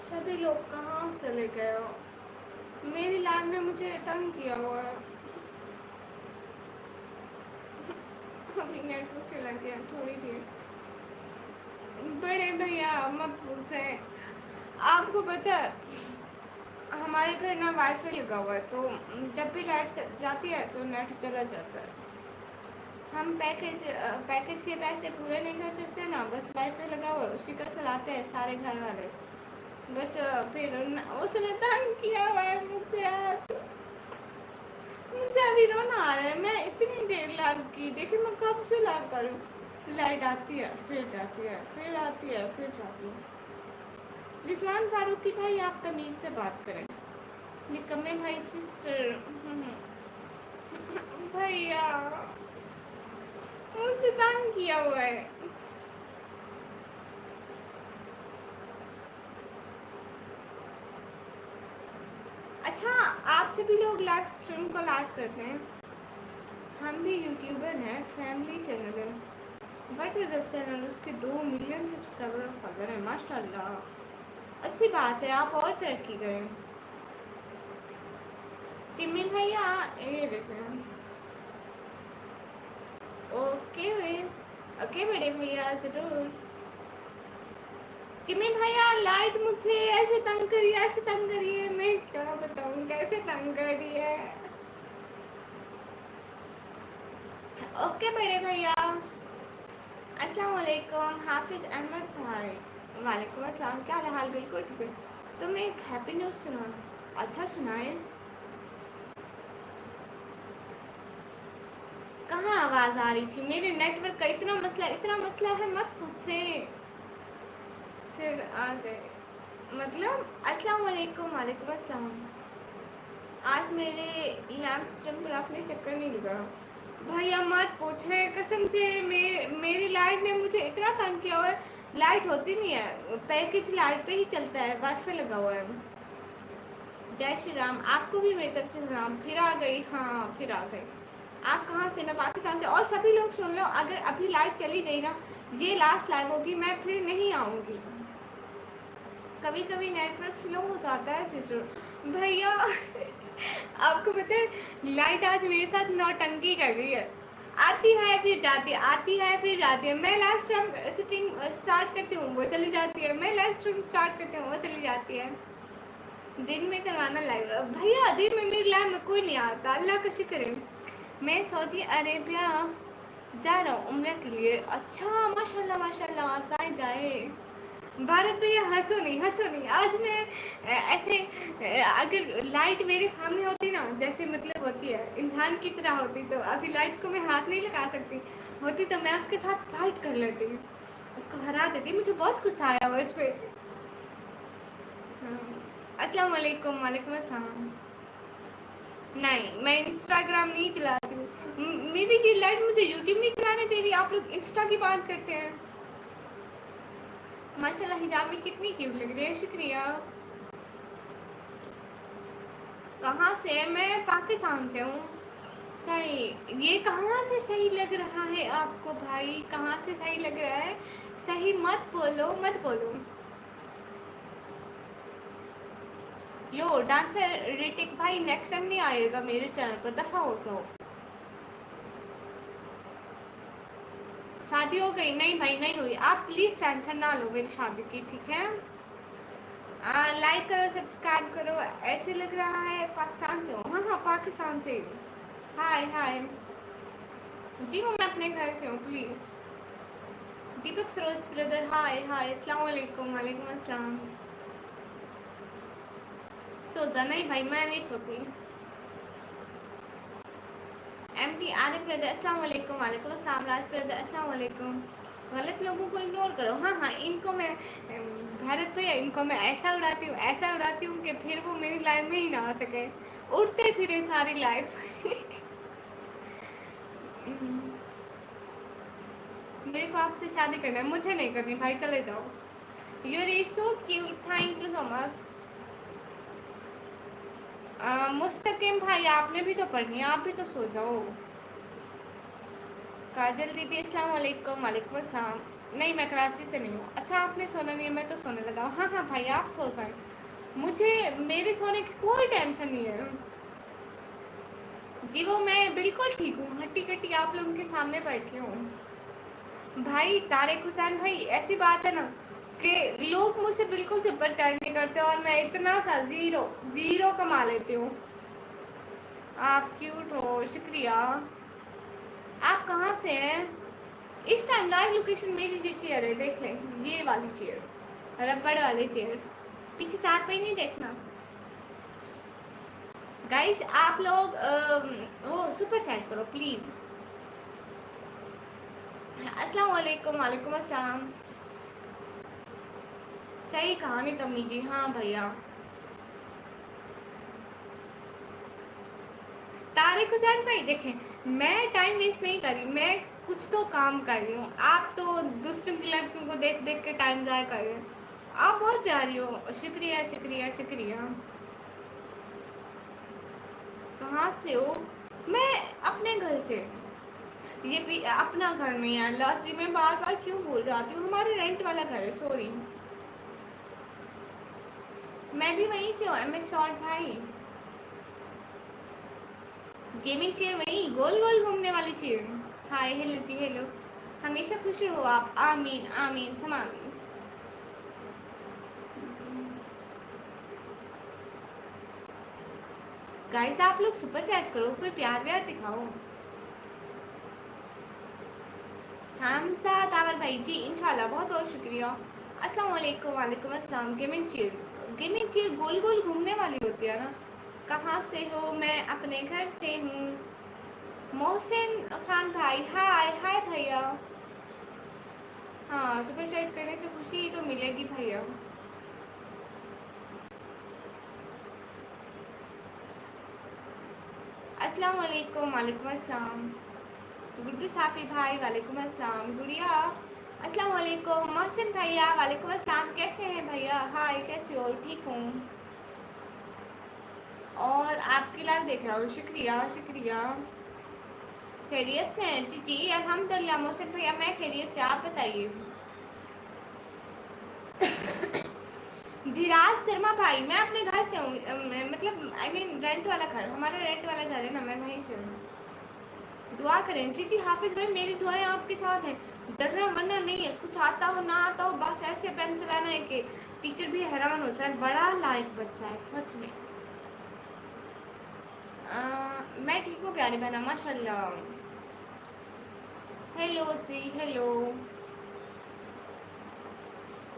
सभी लोग कहाँ से ले गए हो? मेरी लाइफ ने मुझे तंग किया हुआ है। अभी नेटवर्क चला गया थोड़ी देर। बड़े भैया मत पूछे। आपको पता है हमारे घर ना वाईफाई लगा हुआ है, तो जब भी लाइट जाती है तो नेट चला जाता है। हम पैकेज के पैसे पूरे नहीं कर सकते ना, बस वाईफाई लगा हुआ है उसी का चलाते हैं सारे घर वाले। बस फिर उसने तंग किया हुआ है मुझसे आज। मुझे अभी रोना आ रहा है। मैं इतनी देर लाइव की, देखिए मैं कब से लाइव करूँ। लाइट आती है फिर जाती है, फिर आती है फिर जाती है। रिजवान फारूकी भाई आप तमीज़ से बात करें। निकम्मे भाई सिस्टर। भैया मुझे तंग किया हुआ है। अच्छा, आप सभी लोग लाइव स्ट्रीम को लाइक करते हैं। हम भी यूट्यूबर हैं, फैमिली चैनल है। बट द चैनल उसके 2 मिलियन सब्सक्राइबर और फॉलोअर है माशाल्लाह। अच्छी बात है, आप और तरक्की करें। चिम्मी भैया ये देखें। ओके वे ओके बड़े भैया ज़रूर। चिम्मी भैया लाइट मुझसे ऐसे तंग करी है, मैं क्या बताऊँ कैसे तंग कर रही है। ओके बड़े भैया। अस्सलाम वालेकुम हाफिज अहमद भाई। वालेकुम अस्सलाम, क्या हाल? बिल्कुल ठीक है। तुम एक हैप्पी न्यूज़ सुना। अच्छा सुनाए। कहाँ आवाज़ आ रही थी? मेरे नेटवर्क का इतना मसला है, मत पूछे। फिर आ गए मतलब। अस्सलाम वालेकुम। वालेकुम अस्सलाम। आज मेरे लैब स्ट्रीम पर आपने चक्कर नहीं लगा। भैया मत पूछे कसम से। मेरी लाइट ने मुझे इतना तंग किया हुआ है। लाइट होती नहीं है, पैकेज लाइट पे ही चलता है, वाईफाई लगा हुआ है। जय श्री राम। आपको भी मेरी तरफ से सलाम। फिर आ गई, हाँ फिर आ गई। आप कहाँ से? मैं पाकिस्तान से। और सभी लोग सुन लो, अगर अभी लाइट चली गई ना, ये लास्ट लाइव होगी, मैं फिर नहीं आऊँगी। कभी कभी नेटवर्क स्लो हो जाता है सिस्टर। भैया आपको पता है लाइट आज मेरे साथ नौटंकी कर रही है। आती है फिर जाती है, आती है फिर जाती है। मैं लाइव स्ट्रीम स्टार्ट करती हूँ वो चली जाती है, मैं लाइव स्ट्रीम स्टार्ट करती हूँ वो चली जाती है। दिन में करवाना लाइव भैया, दिन में मेरी लाइव में कोई नहीं आता, अल्लाह का शुक्र है। मैं सऊदी अरेबिया जा रहा हूँ उम्र के लिए। अच्छा माशाल्लाह माशाल्लाह, जाए जाए। भारत भैया हंसो नहीं। आज मैं ऐसे अगर लाइट मेरे सामने होती ना, जैसे मतलब होती है इंसान की तरह होती, तो अभी लाइट को मैं हाथ नहीं लगा सकती होती, तो मैं उसके साथ फाइट कर लेती, उसको हरा देती। मुझे बहुत गुस्सा आया हुआ इस पर। अस्सलाम वालेकुम। वालेकुम अस्सलाम। नहीं मैं इंस्टाग्राम नहीं चलाती हूँ। मेरी ये लाइट मुझे यूट्यूब नहीं चलाने दे रही, आप लोग इंस्टा की बात करते हैं। माशाल्लाह हिजाब में कितनी क्यूट लग रही है, शुक्रिया। कहाँ से? मैं पाकिस्तान से हूँ। सही, ये कहाँ से सही लग रहा है आपको भाई? कहाँ से सही लग रहा है? सही मत बोलो मत बोलो। लो डांसर ऋतिक भाई नेक्स्ट टाइम नहीं आएगा मेरे चैनल पर, दफा हो सो। शादी हो गई? नहीं भाई नहीं हुई, आप प्लीज टेंशन ना लो मेरी शादी की, ठीक है। लाइक करो सब्सक्राइब करो। ऐसे लग रहा है पाकिस्तान से हूँ। हाँ हाँ पाकिस्तान से हूँ। हाय हाय। जी वो मैं अपने घर से हूँ please. Deepak Saroj brother hi hi. अस्सलाम वालेकुम। वालेकुम अस्सलाम। सो जा? नहीं भाई मैं नहीं सोती। एम टी आरिफ ब्रदर अस्सलाम वालेकुम। वालेकुम अस्सलाम। राज ब्रदर अस्सलाम वालेकुम। गलत लोगों को इग्नोर करो। हाँ हाँ इनको मैं भारत भैया इनको मैं ऐसा उड़ाती हूँ कि फिर वो मेरी लाइफ में ही ना आ सके, उड़ते फिरे सारी लाइफ। मेरे को आपसे शादी करना है, मुझे नहीं करनी भाई, चले जाओ। You are so cute, thank you so much. Mustaqim भाई आपने भी तो पढ़नी है, आप भी तो सो जाओ। काजल दीदी अस्सलाम वालेकुम। वालेकुम अस्सलाम। नहीं, मैं कराची से नहीं हूँ। अच्छा, आपने सोना नहीं है, मैं तो सोने लगा हूँ। हाँ हाँ भाई, आप सो जाएं, मुझे मेरे सोने की कोई टेंशन नहीं है। जी वो मैं बिल्कुल ठीक हूँ, हट्टी कट्टी आप लोगों के सामने बैठी हूँ। भाई तारिक हुसैन भाई, ऐसी बात है ना कि लोग मुझसे बिल्कुल से प्रचार नहीं करते और मैं इतना सा जीरो जीरो कमा लेती हूँ। आप क्यूट हो, शुक्रिया। आप कहाँ से हैं? इस टाइम लाइव लोकेशन मेरी जो चेयर है देख लें, ये वाली चेयर, रबड़ वाली चेयर। पीछे चार पे नहीं देखना। गाइस आप लोग वो सुपर सेट करो प्लीज। अस्सलाम वालेकुम। वालेकुम अस्सलाम। सही कहानी कमी जी, हाँ भैया। तारिक हुसैन भाई देखें, मैं टाइम वेस्ट नहीं कर रही, मैं कुछ तो काम कर रही हूँ। आप तो दूसरों की लड़कियों को देख देख के टाइम ज़ाया कर रहे हैं। आप बहुत प्यारी हो, शुक्रिया शुक्रिया शुक्रिया। कहाँ से हो? मैं अपने घर से। ये भी अपना घर नहीं है, लास्ट जी मैं बार बार क्यों भूल जाती हूँ, हमारे रेंट वाला घर है, सॉरी। मैं भी वहीं से हूँ, MS शॉर्ट भाई। गेमिंग चेयर वहीं गोल गोल घूमने वाली चेयर। हाय हेलो जी हेलो। हमेशा खुश रहो आप, आमीन आमीन थम आमीन। गाइस आप लोग सुपर चैट करो, कोई प्यार व्यार दिखाओ। हमसा तावर भाई जी इंशाल्लाह, बहुत बहुत शुक्रिया। अस्सलाम वालेकुम। वालेकुम अस्सलाम। गेमिंग चेयर गोल गोल घूमने वाली होती है ना। कहाँ से हो? मैं अपने घर से हूँ। मोहसिन खान भाई, हाय हाय भैया। हाँ, सुपर चैट करने से खुशी ही तो मिलेगी भैया। अस्सलाम वालेकुम। वालेकुम अस्सलाम। गुड्डू साफी भाई, वालेकुम अस्सलाम। गुड़िया अस्सलाम वालेकुम। मोहसिन भैया, वालेकुम अस्सलाम। कैसे हैं भैया? हाय, कैसे हो? ठीक हूँ और आपकी लाइव देख रहा हूँ, शुक्रिया शुक्रिया। खैरियत से हैं जी? जी अल्हम्दुलिल्लाह। मोहसिन भैया मैं खैरियत से, आप बताइए। धीराज शर्मा भाई, मैं अपने घर से हूँ, मतलब आई मीन रेंट वाला घर, हमारा रेंट वाला घर है ना, मैं वहीं से हूँ। दुआ करें जी। जी हाफिज भाई, मेरी दुआएं आपके साथ हैं। डरना वरना नहीं है, कुछ आता हो ना आता हो, बस ऐसे पेन चलाना है कि टीचर भी हैरान हो जाए। बड़ा लायक बच्चा है सच में। मैं ठीक हूँ प्यारी बहना, माशाल्लाह। हेलो जी हेलो।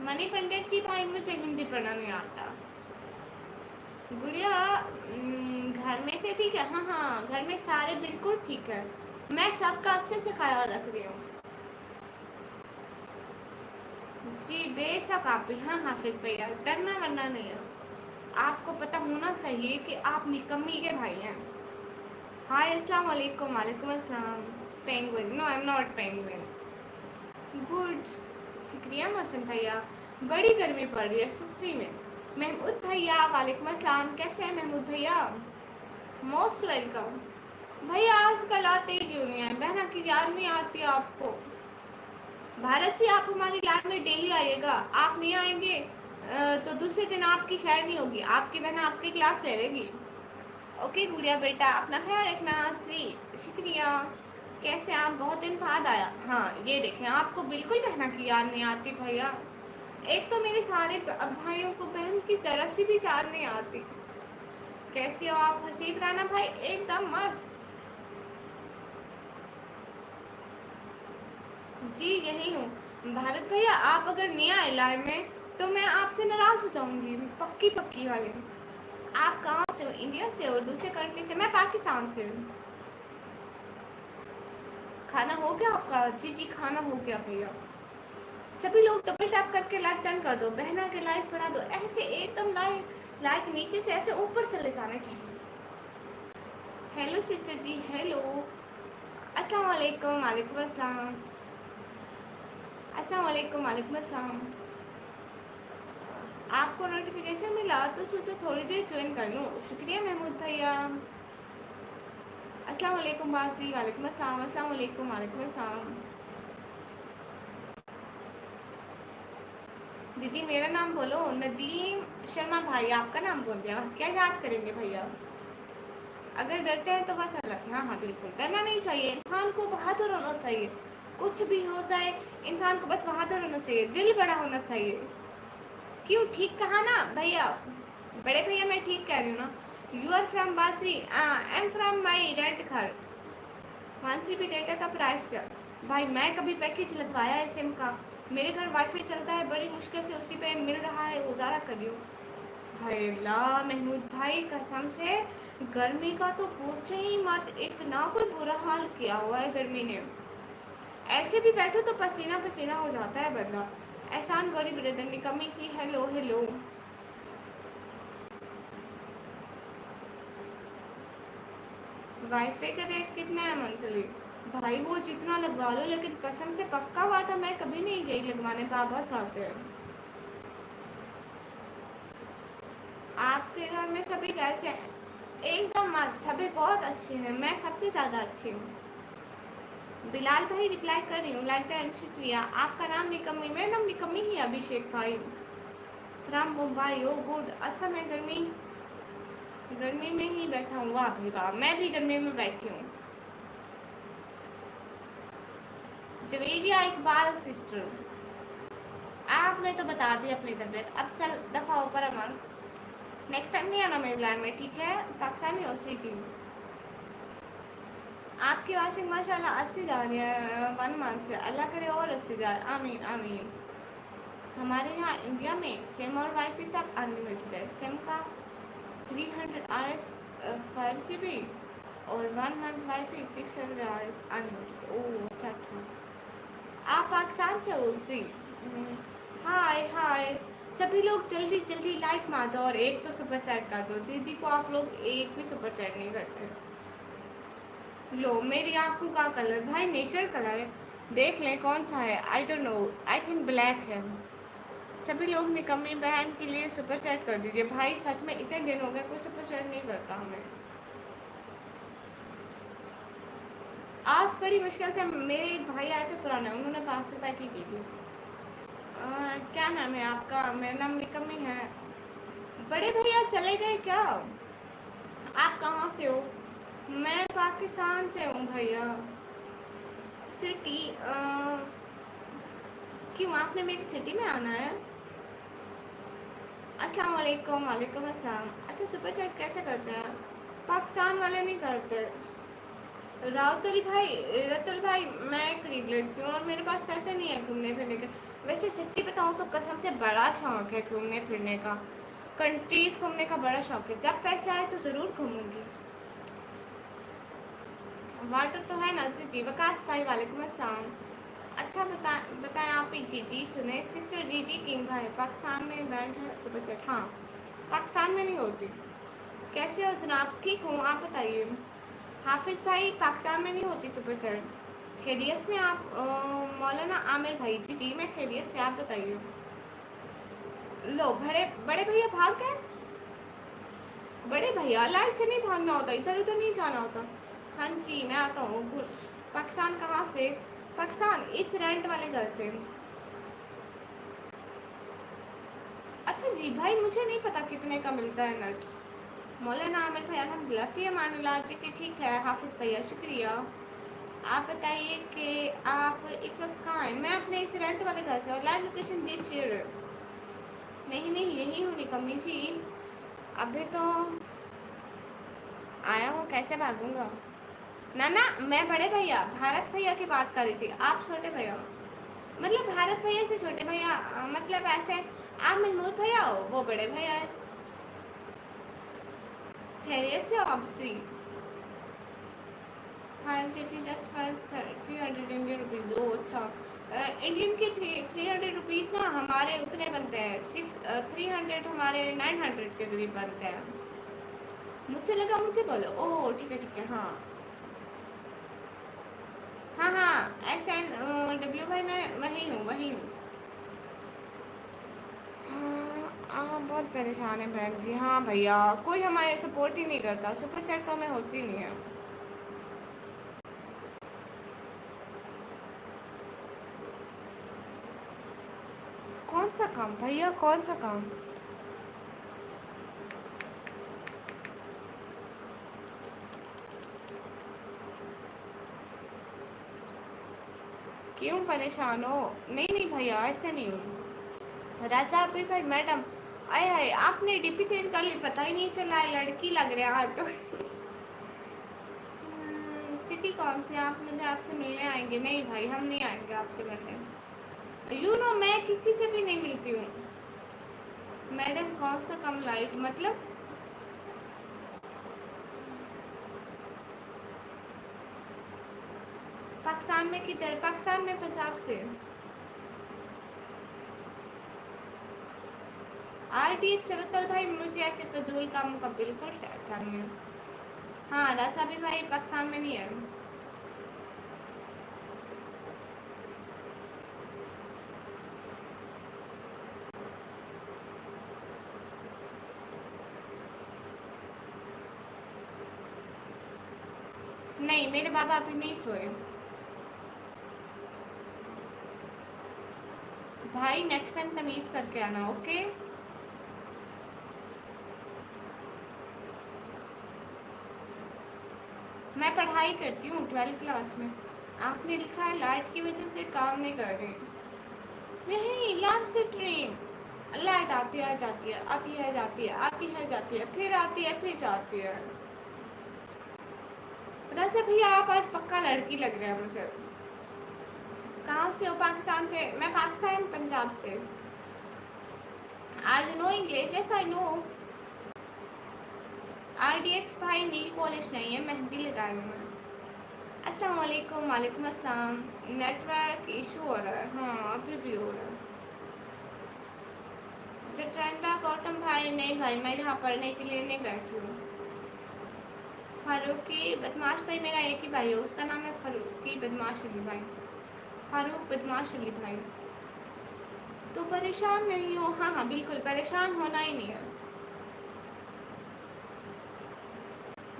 मनी पंडित जी भाई, मुझे हिंदी पढ़ना नहीं आता। गुड़िया घर में से ठीक है? हाँ हाँ, घर में सारे बिल्कुल ठीक है। मैं सबका अच्छे से ख्याल रख रही हूँ। जी बेशक आप भी। हाँ हाफिज भैया, डरना वरना नहीं है। आपको पता होना चाहिए कि आप निकम्मी के भाई हैं। हाय अस्सलाम वालेकुम। वालेकुम अस्सलाम। Penguin? No I am not penguin. Good, शुक्रिया मोहसिन भैया। बड़ी गर्मी पड़ रही है सच्ची में। महमूद भैया, वालेकुम अस्सलाम। कैसे हैं महमूद भैया? Most welcome. भैया आजकल आते ही क्यों नहीं है? बहना की याद नहीं आती आपको? भारत से आप हमारी लाइफ में डेली आइएगा। आप नहीं आएंगे तो दूसरे दिन आपकी खैर नहीं होगी, आपकी बहन आपकी क्लास ले लेगी। ओके गुड़िया बेटा, अपना ख्याल रखना जी। शुक्रिया। कैसे आप? बहुत दिन बाद आया। हाँ ये देखें, आपको बिल्कुल बहना की याद नहीं आती भैया। एक तो मेरे सारे भाइयों को बहन की जरा सी भी याद नहीं आती। कैसी हो आप हसीब राना भाई? एकदम मस्त जी, यही हूँ। भारत भैया आप अगर नहीं आए लाइव में तो मैं आपसे नाराज हो जाऊंगी, पक्की पक्की वाली। आप कहाँ से हो? इंडिया से और दूसरे कंट्री से? मैं पाकिस्तान से हूँ। खाना हो गया आपका? जी जी खाना हो गया भैया। सभी लोग डबल टैप करके लाइक टर्न कर दो, बहना के लाइक बढ़ा दो, ऐसे एकदम लाइक लाइक नीचे से ऐसे ऊपर से ले जाने चाहिए। हेलो सिस्टर जी हेलो। अस्सलाम वालेकुम। वालेकुम अस्सलाम। अस्सलाम वालेकुम। वालेकुम अस्सलाम। आपको नोटिफिकेशन मिला तो सोचा थोड़ी देर ज्वाइन कर लूँ। शुक्रिया महमूद भैया। अस्सलाम वालेकुम बासी, वालेकुम अस्सलाम, अस्सलाम वालेकुम, वालेकुम अस्सलाम। दीदी मेरा नाम बोलो, नदीम शर्मा भाई, आपका नाम बोल दिया, क्या याद करेंगे भैया? अगर डरते हैं तो बस अल्लाह से। हाँ हाँ बिल्कुल, डरना नहीं चाहिए, इंसान को बहादुर होना चाहिए। कुछ भी हो जाए इंसान को बस बहादुर होना चाहिए, दिल बड़ा होना चाहिए। क्यों, ठीक कहा ना भैया? बड़े भैया मैं ठीक कह रही हूँ ना? यू आर फ्रॉम बासरी, आई एम फ्रॉम माई रेंट घर। 1 GB डेटा का प्राइस क्या? भाई मैं कभी पैकेज लगवाया है सिम का, मेरे घर वाईफाई चलता है, बड़ी मुश्किल से उसी पे मिल रहा है, गुजारा कर रही हूँ। हाय अल्लाह महमूद भाई कसम से, गर्मी का तो पूछे ही मत, इतना कोई बुरा हाल किया हुआ है गर्मी ने। ऐसे भी बैठो तो पसीना पसीना हो जाता है बंदा। एहसान गौरी ब्रदर निकम्मी जी, हेलो हेलो। वाईफाई का रेट कितना है मंथली? भाई वो जितना लगवा लो, लेकिन कसम से पक्का हुआ था, मैं कभी नहीं गई लगवाने, बाबा साहब हैं। आपके घर में सभी कैसे हैं? एकदम मस्त, सभी बहुत अच्छे हैं, मैं सबसे ज़्यादा अच्छी हूँ। बिलाल भाई रिप्लाई कर रही हूँ, लाइक एंड शुक्रिया। आपका नाम निकम्मी, मेरा नाम निकम्मी ही अभिषेक भाई, from Mumbai. Oh good, Assam में गर्मी, गर्मी में ही बैठा हूँ। वाह भाई वाह, मैं भी गर्मी में बैठी हूँ। जवेरिया इकबाल सिस्टर, आपने तो बता दी अपनी तबीयत, अब चल दफा ऊपर अमर। नेक्स्ट टाइम नहीं आना मेरे लाइन में, ठीक है? पाकिस्तानी ओसी की आपकी वाशिंग माशाल्लाह 80 जा रही है 1 मंथ से, अल्लाह करे और 80 जाए, आमीन आमीन। हमारे यहाँ इंडिया में सिम और वाईफाई सब अनलिमिटेड है। सिम का 300 RS 5 GB और 1 मंथ वाईफाई 600 RS अनलिमिटेड। ओह अच्छा अच्छा, आप पाकिस्तान से हो? जी हाय हाय। सभी लोग जल्दी जल्दी लाइक मार दो और एक तो सुपर सेट कर दो। दीदी को आप लोग एक भी सुपर सेट नहीं करते। लो मेरी आंखों का कलर भाई नेचर कलर है, देख लें कौन सा है। I don't know, I think black है। सभी लोग निकम्मी बहन के लिए सुपर सेट कर दीजिए भाई, सच में इतने दिन हो गए कोई सुपर सेट नहीं करता हमें। आज बड़ी मुश्किल से मेरे एक भाई आए थे पुराने, उन्होंने 5 रुपए की थी। क्या नाम है आपका? मेरा नाम निकम्मी है। बड़े भैया चले गए क्या? आप कहाँ से हो? मैं पाकिस्तान से हूँ भैया। सिटी क्यों, आपने मेरी सिटी में आना है? अस्सलाम वालेकुम, वालेकुम अस्सलाम। अच्छा सुपर चैट कैसे करते हैं? पाकिस्तान वाले नहीं करते। रतुल भाई मैं एक गरीब लड़की हूँ और मेरे पास पैसे नहीं है घूमने फिरने के। वैसे सच्ची बताऊँ तो कसम से बड़ा शौक है घूमने फिरने का, कंट्रीज घूमने का बड़ा शौक है। जब पैसे आए तो ज़रूर घूमूंगी। वाटर तो है ना जी जी। वकास भाई वालेकुम अस्सलाम। अच्छा बताएं आप ही। जी जी सुने सिस्टर जी जी किंग भाई, पाकिस्तान में बैंड है सुपर सेट? हाँ पाकिस्तान में नहीं होती। कैसे हो जनाब? ठीक हूँ, आप बताइए। हाफिज़ भाई पाकिस्तान में नहीं होती सुपर सेट। खैरियत से आप? मौलाना आमिर भाई जी जी मैं खैरियत से, आप बताइए। लो बड़े बड़े भैया भाग गए। बड़े भैया लाइफ से नहीं भागना होता, इधर उधर नहीं जाना होता। हाँ जी मैं आता हूँ। कुछ पाकिस्तान कहाँ से? पाकिस्तान इस रेंट वाले घर से। अच्छा जी भाई मुझे नहीं पता कितने का मिलता है नेट। मौलाना आमिर भाई अल्हम्दुलिल्लाह फी अमानिल्लाह। जी जी ठीक है हाफिज़ भैया शुक्रिया। आप बताइए कि आप इस वक्त कहाँ हैं? मैं अपने इस रेंट वाले घर से, और लाइव लोकेशन जी शेयर। नहीं नहीं यही हूँ निकम्मी जी, अभी तो आया हूँ, कैसे भागूंगा? ना ना मैं बड़े भैया भारत भैया की बात कर रही थी, आप छोटे भैया। मतलब भारत भैया से छोटे भैया, मतलब ऐसे आप महमूद भैया हो, वो बड़े भैया है। खैरियत से आपसी। 5 जस्ट फॉर 300 इंडियन रुपीज़। ओ अच्छा, इंडियन के 300 रुपीज़ ना हमारे उतने बनते हैं 300 हमारे 900 के करीब बनते हैं। मुझसे लगा मुझे बोलो। ओह ठीक है हाँ हाँ हाँ SNW भाई मैं वही हूँ। हाँ बहुत परेशान है बहन जी। हाँ भैया कोई हमारे सपोर्ट ही नहीं करता, सुपर चैट तो हमें होती नहीं है। कौन सा काम भैया, कौन सा काम? क्यों परेशान हो? नहीं नहीं भैया, ऐसे नहीं हूँ। राजा अभी भाई मैडम, आए आए आपने डीपी चेंज कर ली, पता ही नहीं चला है, लड़की लग रहा है तो। सिटी कौन सी? आप मुझे आपसे मिलने आएंगे? नहीं भाई, हम नहीं आएंगे आपसे मिलने। यू नो मैं किसी से भी नहीं मिलती हूँ। मैडम कौन सा कम लाइट मतलब? पाकिस्तान में किधर? पाकिस्तान में पंजाब से। RTX सरतल भाई, मुझे ऐसे फजूल कामों का बिल्कुल डर नहीं है। हाँ राजा भी भाई पाकिस्तान में नहीं है। नहीं मेरे बाबा अभी नहीं सोए। भाई नेक्स्ट टाइम तमीज करके आना, ओके? मैं पढ़ाई करती हूँ 12th क्लास में। आपने लिखा है लाइट की वजह से काम नहीं कर रही। नहीं लाइट से ट्रेन, लाइट आती है जाती है, आती है जाती है, आती है जाती है, फिर आती है फिर जाती है। वैसे भैया आप आज पक्का लड़की लग रहा है मुझे। कहाँ से हो? पाकिस्तान से? मैं पाकिस्तान पंजाब से। I know English, yes I know. RDX भाई नील पॉलिश नहीं है, मेहंदी लगाई हूँ मैं। अस्सलाम वालेकुम। वालेकुम अस्सलाम। नेटवर्क इशू हो रहा है, हाँ अभी भी हो रहा है। जटरंडा गौतम भाई, नहीं भाई मैं यहाँ पढ़ने के लिए नहीं बैठी हूँ। फारूकी बदमाश भाई मेरा एक ही भाई है, उसका नाम है फारूकी बदमाश अली भाई। फारूक बदमाश अली भाई। तो परेशान नहीं हो? हाँ हाँ बिल्कुल, परेशान होना ही नहीं है।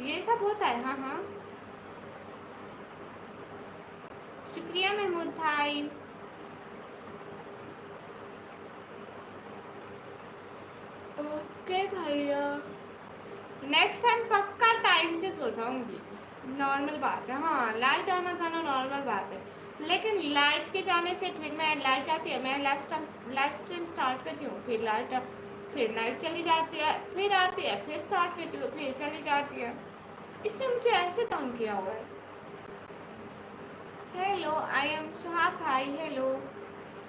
ये सब होता है, हाँ हाँ। शुक्रिया महमूद भाई। ओके भैया, नेक्स्ट टाइम पक्का टाइम से सो जाऊंगी। नॉर्मल बात है, हाँ लाइट आना जाना नॉर्मल बात है। लेकिन लाइट के जाने से फिर मैं लाइट जाती है, मैं लाइट स्ट्रीम स्टार्ट करती हूँ, फिर लाइट चली जाती है, फिर आती है, फिर स्टार्ट करती हूँ, फिर चली जाती है। इसने मुझे ऐसे तंग किया हुआ है। हेलो आई एम सुहाग भाई, हेलो।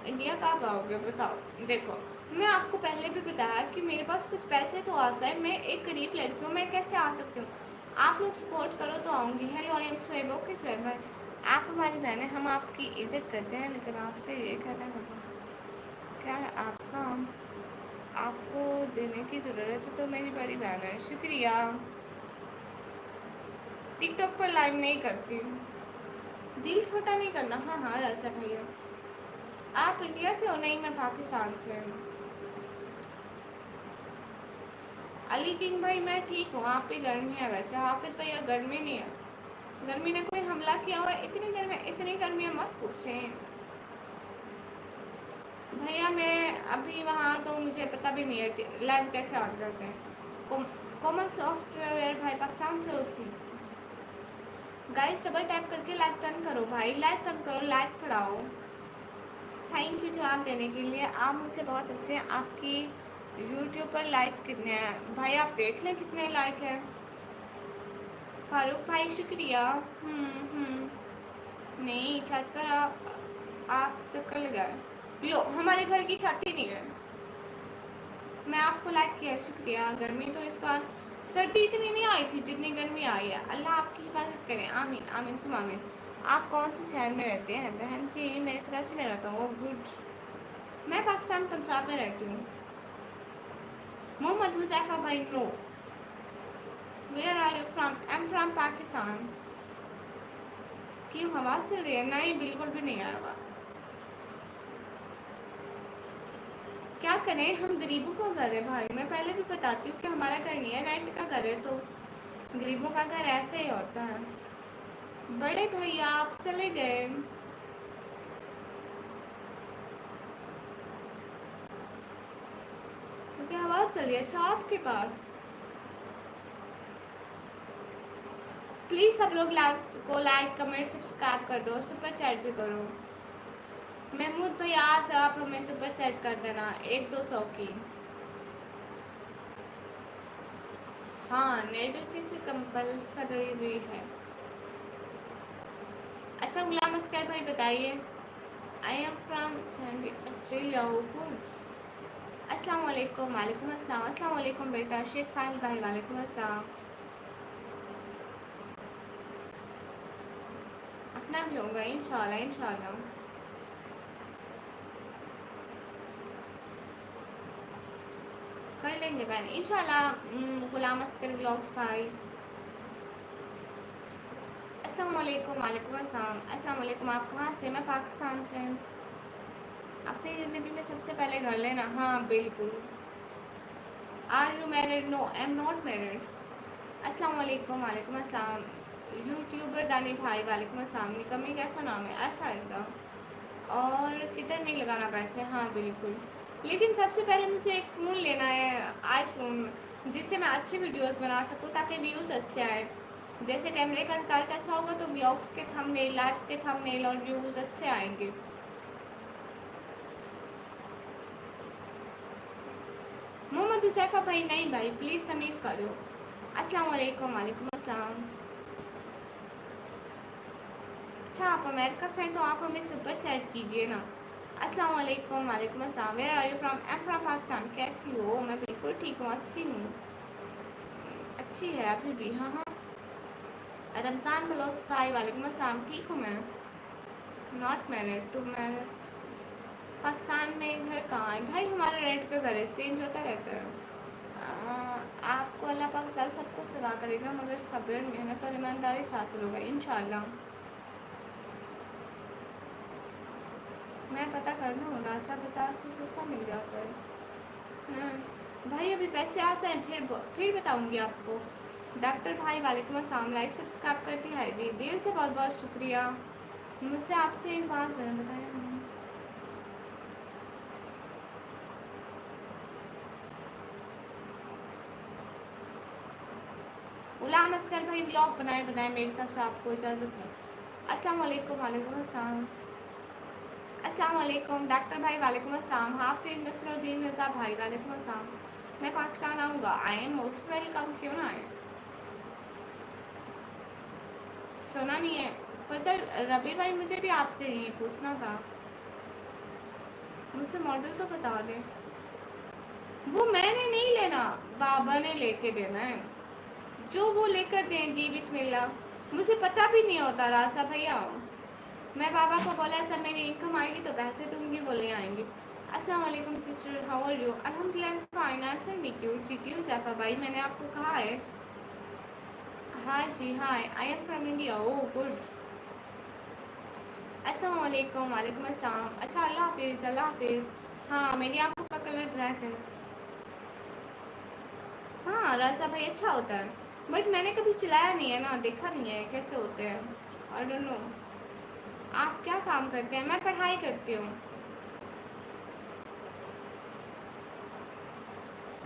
इंडिया कब आओगे बताओ? देखो मैं आपको पहले भी बताया कि मेरे पास कुछ पैसे तो आ जाए, मैं एक गरीब लड़की हूँ, मैं कैसे आ सकती हूँ? आप लोग सपोर्ट करो तो आऊँगी। Hello I am Shoaib, okay Shoaib भाई, आप हमारी बहन है, हम आपकी इज्जत करते हैं, लेकिन आपसे ये कहना है क्या है आपका? आपको देने की ज़रूरत है तो मेरी बड़ी बहन है। शुक्रिया। टिकटॉक पर लाइव नहीं करती। दिल छोटा नहीं करना। हाँ हाँ राजा भैया। आप इंडिया से हो? नहीं मैं पाकिस्तान से हूँ। अली किंग भाई मैं ठीक हूँ, आप ही गर्मी है वैसे। हाफिज भैया गर्मी नहीं है, गर्मी ने कोई हमला किया हुआ है? इतनी गर्मी है मत पूछें भैया। मैं अभी वहाँ तो मुझे पता भी नहीं है लाइव कैसे ऑन करते हैं। कॉमन सॉफ्टवेयर भाई पाकिस्तान से होती। गाइस डबल टैप करके लाइक टर्न करो भाई, लाइक टर्न करो, लाइक पढ़ाओ। थैंक यू जवाब देने के लिए, आप मुझसे बहुत अच्छे हैं। आपकी यूट्यूब पर लाइक कितने हैं भाई? आप देख लें कितने लाइक हैं। फारूक भाई शुक्रिया। नहीं छत पर आप सकल गए। लो हमारे घर की छत ही नहीं है। मैं आपको लाइक किया, शुक्रिया। गर्मी तो इस बार, सर्दी इतनी नहीं आई थी जितनी गर्मी आई है। अल्लाह आपकी हिफाजत करे, आमीन आमीन सुम आमीन। आप कौन से शहर में रहते हैं? बहन जी मैं कराची में रहता हूँ। गुड। मैं पाकिस्तान पंजाब में रहती हूँ। मोहम्मद हुजैफा भाई no. Where are you from? I am from Pakistan. क्यों आवाज़ चल रही है? नहीं बिल्कुल भी नहीं आया हुआ। क्या करें, हम गरीबों का घर है भाई। मैं पहले भी बताती हूँ कि हमारा घर नहीं है, रेंट का घर है, तो गरीबों का घर ऐसे ही होता है। बड़े भैया आप चले गए। बहुत जल्दी। अच्छा आपके पास, प्लीज़ सब लोग लाइव को लाइक कमेंट सब्सक्राइब कर दो, सुपर चैट भी करो। महमूद भाई आज आप हमें सुपर सेट कर देना 100-200 की। हाँ नेट से कंपल्सरी भी है। अच्छा गुलाम अस्कर भाई बताइए। आई एम फ्रॉम ऑस्ट्रेलिया। गुड। अस्सलाम वालेकुम। वालेकुम अस्सलाम। अस्सलाम वालेकुम बेटा। शेख साहिल भाई वालेकुम अस्सलाम। अपना भी होगा इंशाल्लाह इंशाल्लाह। कर लेंगे बहन इंशाल्लाह। गुलाम अस्कर ब्लॉग्स भाई। अस्सलाम वालेकुम। वालेकुम अस्सलाम। अस्सलाम वालेकुम। आप कहाँ से? मैं पाकिस्तान से। अपनी ज़िंदगी में सबसे पहले घर लेना। हाँ बिल्कुल। Are you married? No I am not married. अस्सलाम वालेकुम। वालेकुम अस्सलाम। यूट्यूबर दानी भाई वालेकुम अस्सलाम। निकम्मी कैसा नाम है? ऐसा ऐसा। और किधर नहीं लगाना पैसे? हाँ बिल्कुल। लेकिन सबसे पहले मुझे एक फ़ोन लेना है, आईफोन, जिससे मैं अच्छी वीडियोस बना सकूँ ताकि व्यूज़ अच्छे आए। जैसे कैमरे का रिजल्ट अच्छा होगा तो व्लॉग्स के थंबनेल, लाइव्स के थंबनेल और व्यूज़ अच्छे आएंगे। मोहम्मद हुसैफा भाई नहीं भाई, प्लीज़ तमीज़ करो। अस्सलाम वालेकुम। वालेकुम अस्सलाम। अच्छा आप अमेरिका से हैं तो आप हमें सुपर सेट कीजिए ना। अस्सलाम वालेकुम। वालेकुम अस्सलाम। Where are you from? I am from Pakistan. कैसी हो? मैं बिल्कुल ठीक हूँ, अच्छी हूँ। अच्छी है अभी भी। हाँ हाँ। रमज़ान बलोच भाई वालेकुम अस्सलाम। ठीक हूँ मैं। Not married to married. Pakistan में घर कहाँ है भाई? हमारा रेंट का घर है, चेंज होता रहता है। आपको अल्लाह पाक जल्द सबको सदा करेगा, मगर सब्र, मेहनत और ईमानदारी से हासिल होगा इंशाल्लाह। मैं पता कर लूँ, रास्ता बाजार से सस्ता मिल जाता है। हाँ भाई अभी पैसे आते हैं फिर बताऊँगी आपको। डॉक्टर भाई वालेकुम अस्सलाम। लाइक सब्सक्राइब करती है जी, दिल से बहुत बहुत शुक्रिया। मुझसे आपसे एक बात बताया मैंने। गुलाम अस्कर भाई ब्लॉग बनाए बनाए, मेरी तरफ से आपको इजाज़त है। अस्सलाम वालेकुम। वालेकुम अस्सलाम। अस्सलाम वालेकुम। डॉक्टर भाई वालेकुम अस्सलाम। हाफिज़ नसरुद्दीन रज़ा भाई वालेकुम अस्सलाम। मैं पाकिस्तान आऊँगा। I am most welcome. क्यों ना आए? सुना नहीं है फजल रबी भाई, मुझे भी आपसे ये पूछना था। मुझसे मॉडल तो बता दे। वो मैंने नहीं लेना, बाबा ने लेके देना है। जो वो लेकर दें जी बिस्मिल्लाह। मुझे पता भी नहीं होता राजा भैया। मैं बाबा को बोला सर मेरी इनकम आएगी तो पैसे दूंगी, वो ले आएंगे। अस्सलाम वालेकुम सिस्टर, हाउ आर यू? अल्हम्दुलिल्लाह फाइन। Answer me cute. जी हुज़ैफा भाई मैंने आपको कहा है। हाँ जी hi, I am from India. Oh good. अस्सलाम वालेकुम। वालेकुम अस्सलाम। अच्छा अल्लाह हाफिज़। अल्लाह हाफिज़। हाँ मेरी आंखों का कलर ब्लैक है। हाँ राजा भाई अच्छा होता है, बट मैंने कभी चलाया नहीं है ना, देखा नहीं है कैसे होते हैं। I don't know. आप क्या काम करते हैं? मैं पढ़ाई करती हूँ।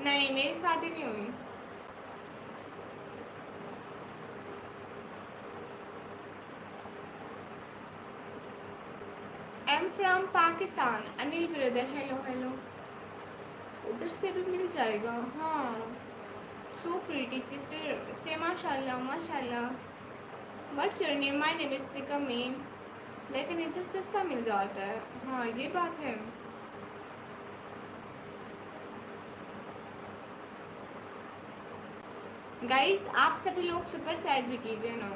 नहीं मेरी शादी नहीं हुई। आई am from Pakistan. Anil brother hello hello. उधर से भी मिल जाएगा। हाँ सो प्रीटी सिस्टर से माशाल्लाह माशाल्लाह। What's your name? My name is निकम्मी। लेकिन इधर सस्ता मिल जाता है। हाँ ये बात है। गाइस आप सभी लोग सुपर सेट भी कीजिए ना।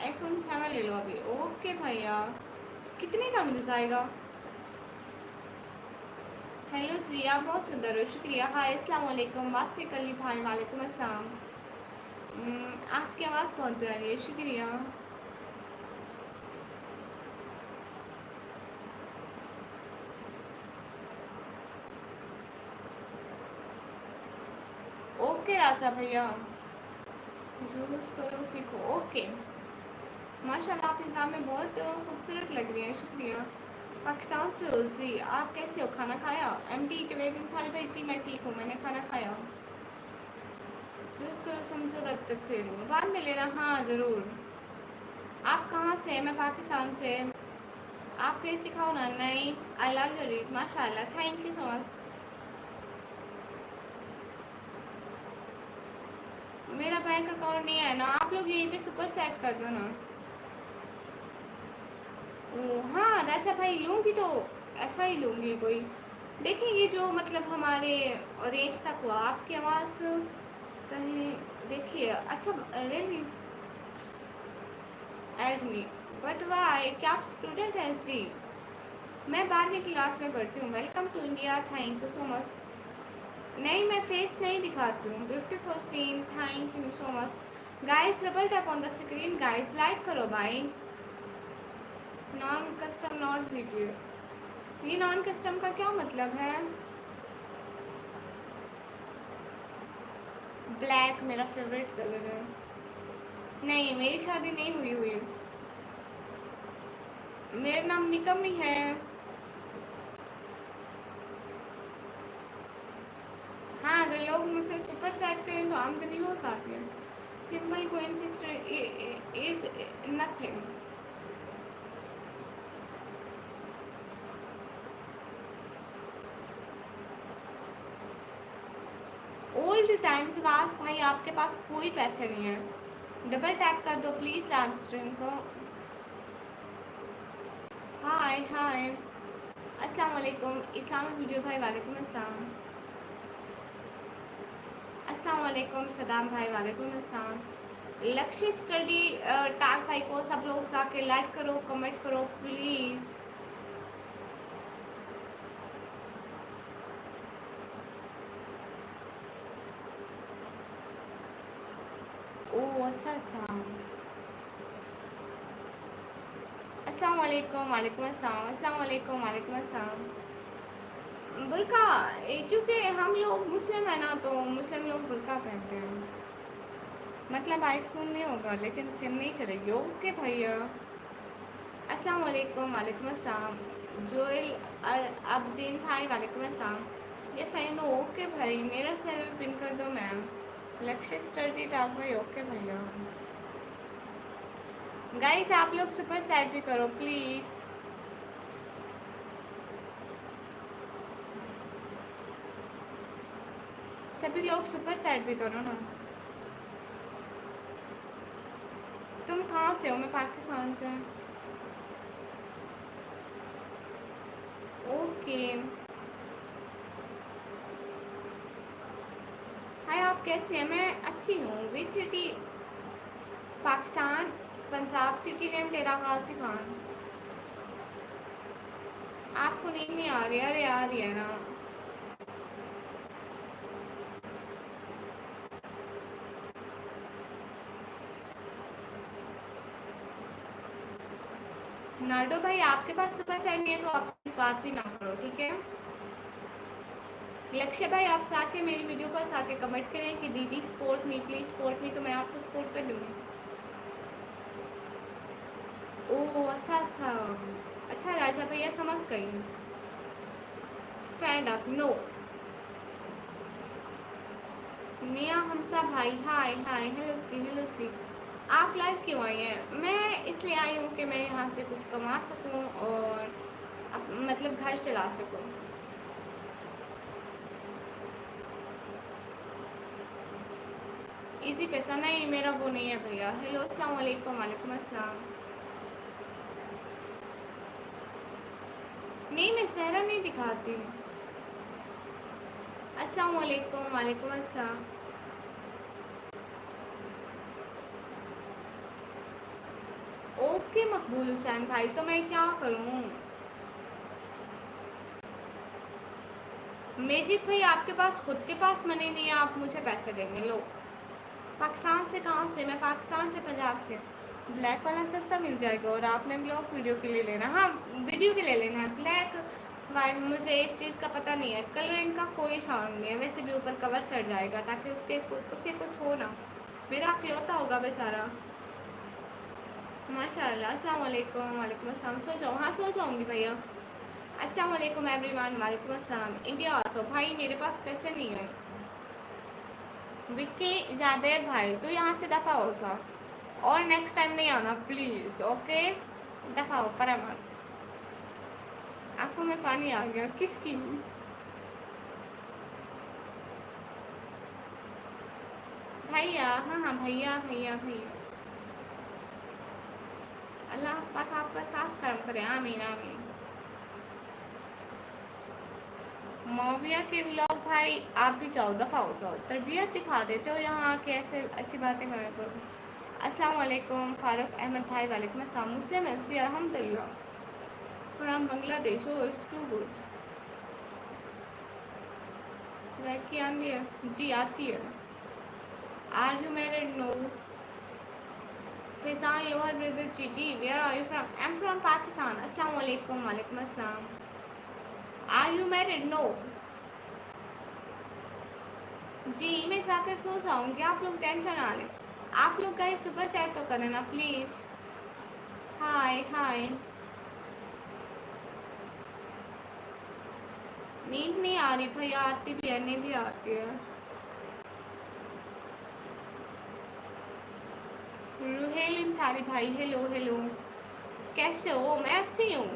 आईफोन 7 ले लो अभी। ओके भैया कितने का मिल जाएगा? हेलो जी आप बहुत सुंदर हो, शुक्रिया। हाय अस्सलाम वालेकुम। वासी कली भाई वालेकुम अस्सलाम। आपकी आवाज़ बहुत प्यारी है, शुक्रिया। ओके राजा भैया यूज़ करो सीखो। ओके माशाल्लाह आप इस्लाम में बहुत खूबसूरत लग रही हैं, शुक्रिया। पाकिस्तान से हो जी। आप कैसे हो? खाना खाया? एमडी के वेदन साल भाई जी मैं ठीक हूँ, मैंने खाना खाया। यूज़ करो समझो तब तक फिर बाद में लेना। हाँ ज़रूर। आप कहाँ से? मैं पाकिस्तान से। आप फेस दिखाओ ना। नहीं, आई लव यू रीड माशाल्लाह, थैंक यू सो मच। मेरा बैंक अकाउंट नहीं है ना, आप लोग यहीं पे सुपर सेट कर दो ना। ओ हाँ राजा भाई, लूँगी तो ऐसा ही लूँगी कोई। देखिए ये जो मतलब हमारे रेंज तक हुआ आपकी आवाज़ कहीं। देखिए अच्छा really add me but why, क्या आप स्टूडेंट हैं जी? मैं 12वीं क्लास में पढ़ती हूँ। Welcome to India, thank you so much. नहीं मैं फेस नहीं दिखाती हूँ। Beautiful scene, thank you so much. Guys double tap on the screen, guys like करो भाई। नॉन कस्टम नॉट वीडियो, ये नॉन कस्टम का क्या मतलब है? ब्लैक मेरा फेवरेट कलर है। नहीं मेरी शादी नहीं हुई हुई। मेरा नाम निकम ही है। हाँ अगर लोग मुझसे सुपर सेट करें तो आमदनी हो सकती है। Simple coincidence is nothing. Old times वास भाई, आपके पास कोई पैसे नहीं है। डबल टैप कर दो प्लीज़ लाइव स्ट्रीम को। हाय हाय, अस्सलाम वालेकुम इस्लामिक वीडियो भाई, वालेकुम अस्सलाम। अस्सलाम वालेकुम सदाम भाई, वालेकुम अस्सलाम। लक्ष्य स्टडी टैग भाई को सब लोग जाके लाइक करो, कमेंट करो प्लीज़। ओह अच्छा अच्छा। अस्सलाम वालेकुम, वालेकुम अस्सलाम, अस्सलाम वालेकुम, वालेकुम अस्सलाम। बुर्का क्योंकि हम लोग मुस्लिम है ना, तो मुस्लिम लोग बुर्का पहनते हैं। मतलब आईफोन नहीं होगा लेकिन सिम नहीं चलेगी। ओके भैया। अस्सलाम वालेकुम, वालेकुम अस्सलाम। जोएल अब्दीन भाई, वालेकुम अस्सलाम। Yes I know. ओके भाई, मेरा सेल पिन कर दो मैम। लक्ष्य स्टडी टाक भाई, ओके भैया। गाइस आप लोग सुपर सैट भी करो प्लीज़। सभी लोग सुपर सैट भी करो ना। तुम कहाँ से हो? मैं पाकिस्तान से। ओके हाय, आप कैसे हैं? मैं अच्छी हूँ। Which city? Pakistan, Punjab. City name तेरा गाजी खान। आपको नींद नहीं आ रही? अरे आ रही है ना। नाडो भाई आपके पास सुपर चैट नहीं है तो आप इस बात भी ना करो, ठीक है। लक्ष्य भाई आप साके मेरी वीडियो पर साके कमेंट करें कि दीदी support me please support me, तो मैं आपको सपोर्ट कर दूँगी। ओह अच्छा अच्छा। अच्छा राजा भैया समझ गई। Stand up no. मियाँ हमसा भाई, हाय हाय, हेलो सी हेलो सी। आप लाइव क्यों आई हैं? मैं इसलिए आई हूँ कि मैं यहाँ से कुछ कमा सकूँ और मतलब घर चला सकूँ। इजी पैसा नहीं, मेरा वो नहीं है भैया। हेलो अस्सलाम वालेकुम, वालेकुम अस्सलाम। नहीं मैं सहरा नहीं दिखाती। अस्सलाम वालेकुम, वालेकुम अस्सलाम। ओके मकबूल हुसैन भाई, तो मैं क्या करूँ? मेजिक भाई आपके पास खुद के पास मनी नहीं है, आप मुझे पैसे देंगे? लो। पाकिस्तान से कहाँ से? मैं पाकिस्तान से, पंजाब से। ब्लैक वाला सस्ता मिल जाएगा और आपने ब्लॉग वीडियो के लिए लेना। हाँ वीडियो के लिए लेना है। ब्लैक वाइट मुझे इस चीज़ का पता नहीं है। कलरिंग का कोई शौक नहीं है, वैसे भी ऊपर कवर सट जाएगा ताकि उसके कुछ हो ना। मेरा अकलौता होगा बेचारा। माशाल्लाह। अस्सलाम वालेकुम, वालेकुम अस्सलाम। सो जाओ, हाँ सो जाऊँगी भैया। अस्सलाम वालेकुम एवरीवन, वालेकुम अस्सलाम। इंडिया आसो भाई, मेरे पास पैसे नहीं है। विक्की जादेव भाई, तो यहाँ से दफ़ा हो सा, और नेक्स्ट टाइम नहीं आना प्लीज़, ओके? दफ़ा हो परामन। आंखों में पानी आ गया, किसकी? भैया, हाँ हाँ भैया भैया भैया। अल्लाह पाक आप पर खास करम करे, आमीन आमीन। मौविया के व्लॉग भाई आप भी जाओ, दफ़ा हो जाओ, तरबियत दिखा देते हो यहाँ आके, ऐसे ऐसी बातें करने पर। अस्सलाम वालेकुम फारूक अहमद भाई, वालेकुम अस्सलाम। मुस्लिम एसी अल्हम्दुलिल्लाह, from Bangladesh, oh it's too good. की आती है जी, आती है। Are you married? No. Faizan Lohar brother जी, जी where are you from? I am from Pakistan. अस्सलाम वालेकुम, वालेकुम अस्सलाम। Are you married? नो। जी मैं जाकर सो जाऊंगी, आप लोग टेंशन ना लें। आप लोग का सुपर चैट तो करें ना प्लीज़। हाय हाय। नींद नहीं आ रही भैया, आती भी है, नहीं भी आती है। रुहेल इंसारी भाई, हेलो हेलो, कैसे हो? मैं अच्छी हूँ।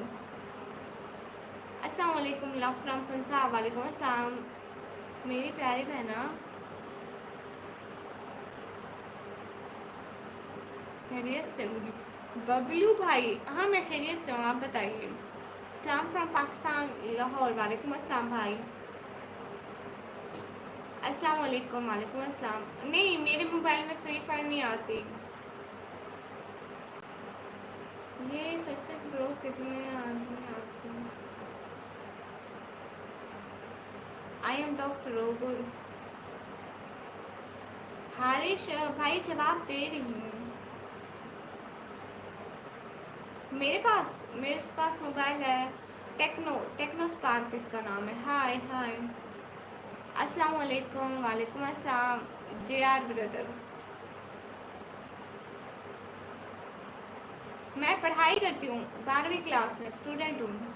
अस्सलाम वालेकुम, लव फ्रॉम पंजाब, वालेकुम अस्सलाम। मेरी प्यारी बहना, खैरियत से होगी? बबलू भाई, हाँ मैं खैरियत से हूँ, आप बताइए। सलाम फ्रॉम पाकिस्तान, लाहौर, वालेकुम अस्सलाम भाई। अस्सलाम वालेकुम, वालेकुम अस्सलाम। नहीं, मेरे मोबाइल में फ्री फायर नहीं आती। ये सच सच ब्रो, कितने आदमी आते हैं? I am doctor रोगुल। हारिश भाई, जवाब दे रही हूँ। मेरे पास मोबाइल है, टेक्नो टेक्नो स्पार्क इसका नाम है। हाय हाय। अस्सलाम वालेकुम, वालेकुम अस्सलाम। जे आर ब्रदर, मैं पढ़ाई करती हूँ, 12वीं क्लास में स्टूडेंट हूँ।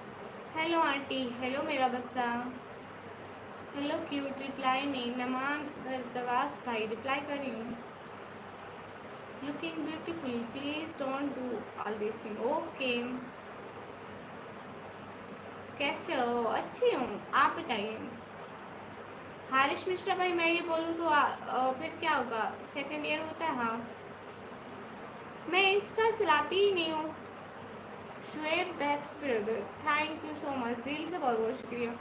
हेलो आंटी, हेलो मेरा बच्चा, हेलो क्यूट, रिप्लाई मी। नमान दरदवास भाई, रिप्लाई कर रही हूँ। Looking beautiful, please don't do all this thing, okay. कैसे हो? अच्छी हूँ, आप बताइए। हारिश मिश्रा भाई, मैं ये बोलूँ तो फिर क्या होगा? सेकंड ईयर होता है? हाँ, मैं इंस्टा चलाती ही नहीं हूँ। शुएब बैक्स brother, thank you so much, दिल से बहुत बहुत शुक्रिया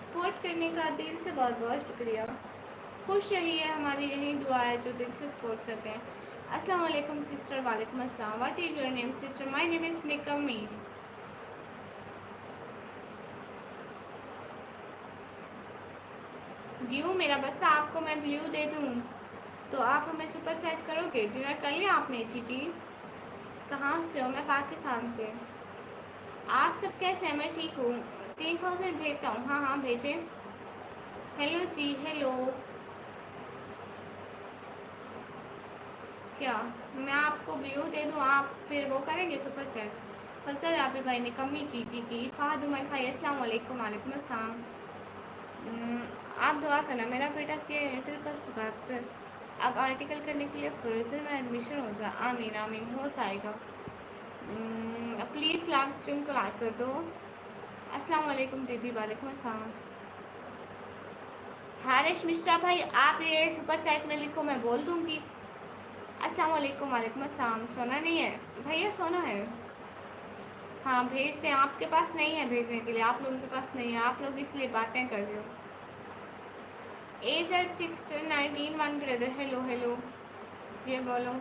सपोर्ट करने का, दिल से बहुत बहुत शुक्रिया। खुश रहिए, हमारी यही दुआ है जो दिल से सपोर्ट करते हैं। अस्सलाम वालेकुम सिस्टर, वालेकुम अस्सलाम। What is your name sister? My name is निकमी। ब्लू मेरा बच्चा, आपको मैं ब्लू दे दूँ तो आप हमें सुपर सेट करोगे? डिनर कर लिया आपने? जी। कहाँ से हो? मैं पाकिस्तान से। आप सब कैसे हैं? मैं ठीक हूँ। 3000 भेजता हूँ, हाँ हाँ भेजें। हेलो जी, हेलो। क्या मैं आपको व्यू दे दूँ, आप फिर वो करेंगे सुपर सेट? फजल राबी भाई ने कमी, जी जी जी। फाहद उमर भाई, अस्सलाम वालेकुम, वालेकुम अस्सलाम। आप दुआ करना, मेरा बेटा सी इंटर फर्स्ट बार पर अब आर्टिकल करने के लिए फ्रोजन में एडमिशन हो जाए। आमीन आमीन, हो जाएगा। प्लीज़ लाइव स्ट्रीम को लाइक कर दो। अस्सलाम वालेकुम दीदी, वालेकुम अस्सलाम। हारिश मिश्रा भाई, आप ये सुपर सेट में लिखो, मैं बोल दूँगी। अस्सलाम वालेकुम, वालेकुम अस्सलाम। सोना नहीं है भैया? सोना है, हाँ भेजते हैं। आपके पास नहीं है भेजने के लिए, आप लोगों के पास नहीं है, आप लोग इसलिए बातें कर रहे हो। AZ619 ब्रदर, हेलो हेलो, ये बोलो।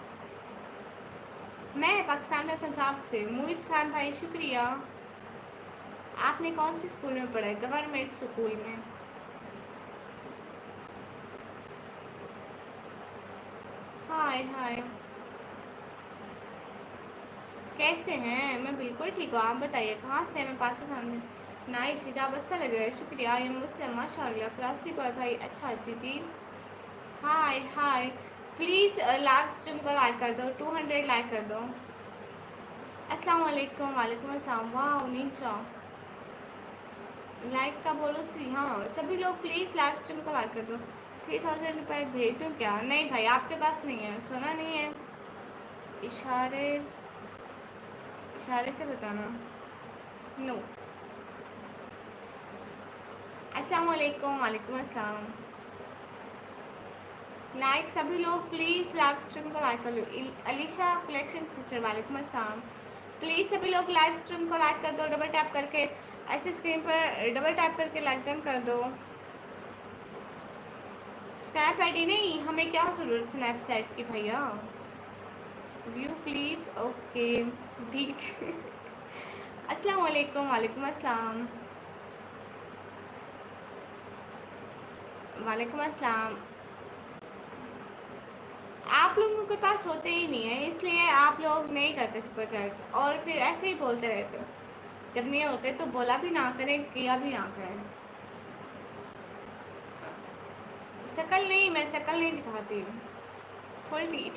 मैं पाकिस्तान में पंजाब से। मुइज़ खान भाई, शुक्रिया। आपने कौन सी स्कूल में पढ़ा है? गवर्नमेंट स्कूल में। हाय हाय, कैसे हैं? मैं बिल्कुल ठीक हूँ, आप बताइए कहाँ से? मैं पाकिस्तान में। नाइस, हिजाब अच्छा लग रहा है, शुक्रिया। ये मुस्लिम, माशाल्लाह। कराची बॉय भाई, अच्छा जी जी। हाय हाय, प्लीज़ लाइव स्ट्रीम को लाइक कर दो, 200 लाइक कर दो। अस्सलाम वालेकुम, वालेकुम अस्सलाम। वाह निंजा, लाइक का बोलो सी। हाँ सभी लोग प्लीज़ लाइव स्ट्रीम को लाइक कर दो। 3000 रुपये भेज दूँ क्या? नहीं भाई आपके पास नहीं है, सुना नहीं है। इशारे इशारे से बताना। नो। अस्सलाम वालेकुम। वालेकुम अस्सलाम। लाइक सभी लोग प्लीज़ लाइव स्ट्रीम को लाइक कर लो। अलीशा कलेक्शन सिस्टर वालेकुम अस्सलाम। प्लीज़ सभी लोग लाइव स्ट्रीम को लाइक कर दो, डबल टैप करके। ऐसे स्क्रीन पर डबल टैप करके लाइक डन कर दो। स्नैप आईडी नहीं, हमें क्या ज़रूरत स्नैपचैट की भैया। View please. ओके ठीक। अस्सलाम वालेकुम। वालेकुम अस्सलाम। वालेकुम अस्सलाम। आप लोगों के पास होते ही नहीं है, इसलिए आप लोग नहीं करते सुपर चैट, और फिर ऐसे ही बोलते रहते हो। जब नहीं होते तो बोला भी ना करें, किया भी ना करें। शक्ल नहीं, मैं शक्ल नहीं दिखाती हूँ। Full tit.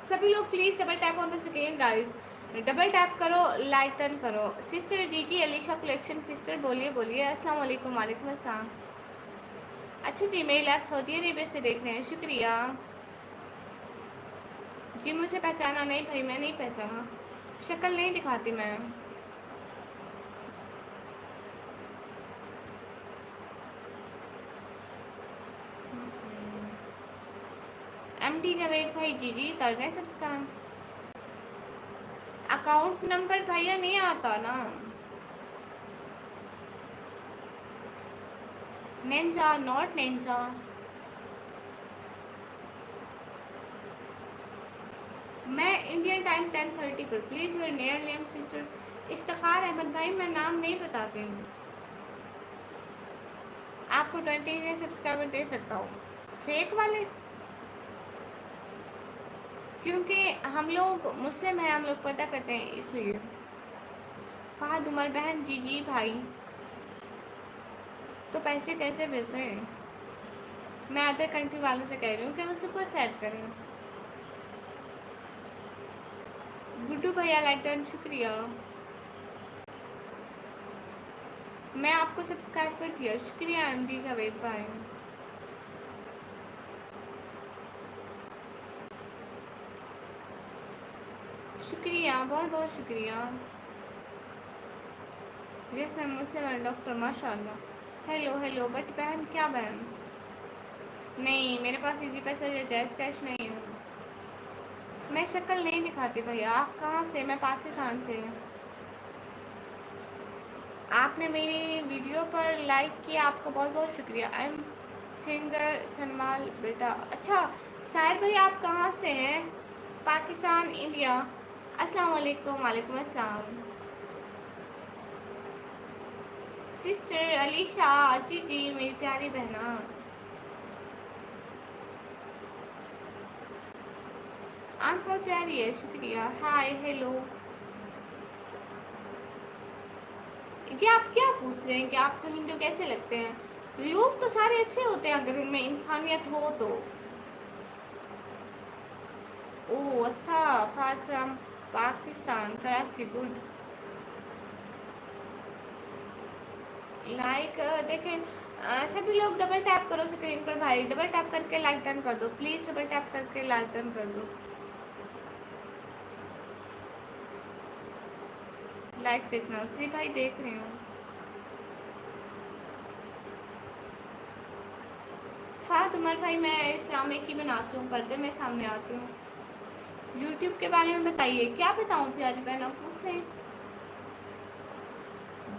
सभी लोग please double tap on the screen guys. Double tap करो, लाइक टर्न करो। सिस्टर जी अलीशा कलेक्शन सिस्टर बोलिए बोलिए। अस्सलाम वालेकुम। वालेकुम अस्सलाम। अच्छा जी मेरी लाइफ सऊदी अरेबिया से देख रहे हैं, शुक्रिया जी। मुझे पहचाना नहीं भाई, मैं नहीं पहचाना, शक्ल नहीं दिखाती मैं। एमडी जावेद भाई जी कर दें सब्सक्राइब। अकाउंट नंबर भैया नहीं आता ना। Ninja not ninja. मैं इंडियन टाइम 10:30 पर। Please your name sister. Iftikhar Ahmed भाई, मैं नाम नहीं बताती हूँ। आपको 20 सब्सक्राइबर दे सकता हूँ। फेक वाले, क्योंकि हम लोग मुस्लिम हैं, हम लोग पता करते हैं इसलिए। फहद उमर बहन जी भाई, तो पैसे कैसे भेजे? मैं अदर कंट्री वालों से कह रही हूँ कि वो सुपर सेट करें। गुड्डू भैया लाइक डन, शुक्रिया। मैं आपको सब्सक्राइब कर दिया, शुक्रिया एमडी जावेद भाई। शुक्रिया, बहुत बहुत शुक्रिया। यस मैं मुस्लिम एंड डॉक्टर माशाल्लाह। हेलो हेलो बट बहन, क्या बहन? नहीं मेरे पास इजी पैसा या जैज़ कैश नहीं है। मैं शक्ल नहीं दिखाती भैया। आप कहाँ से? मैं पाकिस्तान से। आपने मेरी वीडियो पर लाइक किया, आपको बहुत बहुत शुक्रिया। आई एम सिंगर सनमाल बेटा। अच्छा साहिर भाई आप कहाँ से हैं? पाकिस्तान, इंडिया। अस्सलाम वालेकुम। वालेकुम अस्सलाम। सिस्टर अलीशा जी मेरी प्यारी बहना। आप बहुत प्यारी है, शुक्रिया। Hi hello. ये आप क्या पूछ रहे हैं कि आपको हिंदू कैसे लगते हैं? लोग तो सारे अच्छे होते हैं अगर उनमें इंसानियत हो तो। ओह अच्छा, far from Pakistan, Karachi, good. Like देखें सभी लोग डबल टैप करो स्क्रीन पर भाई, डबल टैप करके लाइक डन कर दो प्लीज़, डबल टैप करके लाइक डन कर दो। लाइक देखना जी भाई, देख रही हूँ। फात उमर भाई, मैं इस्लामिक ही बनाती हूँ, पर्दे में सामने आती हूँ। यूट्यूब के बारे में बताइए। क्या बताऊँ प्यारी बहन, आप मुझसे।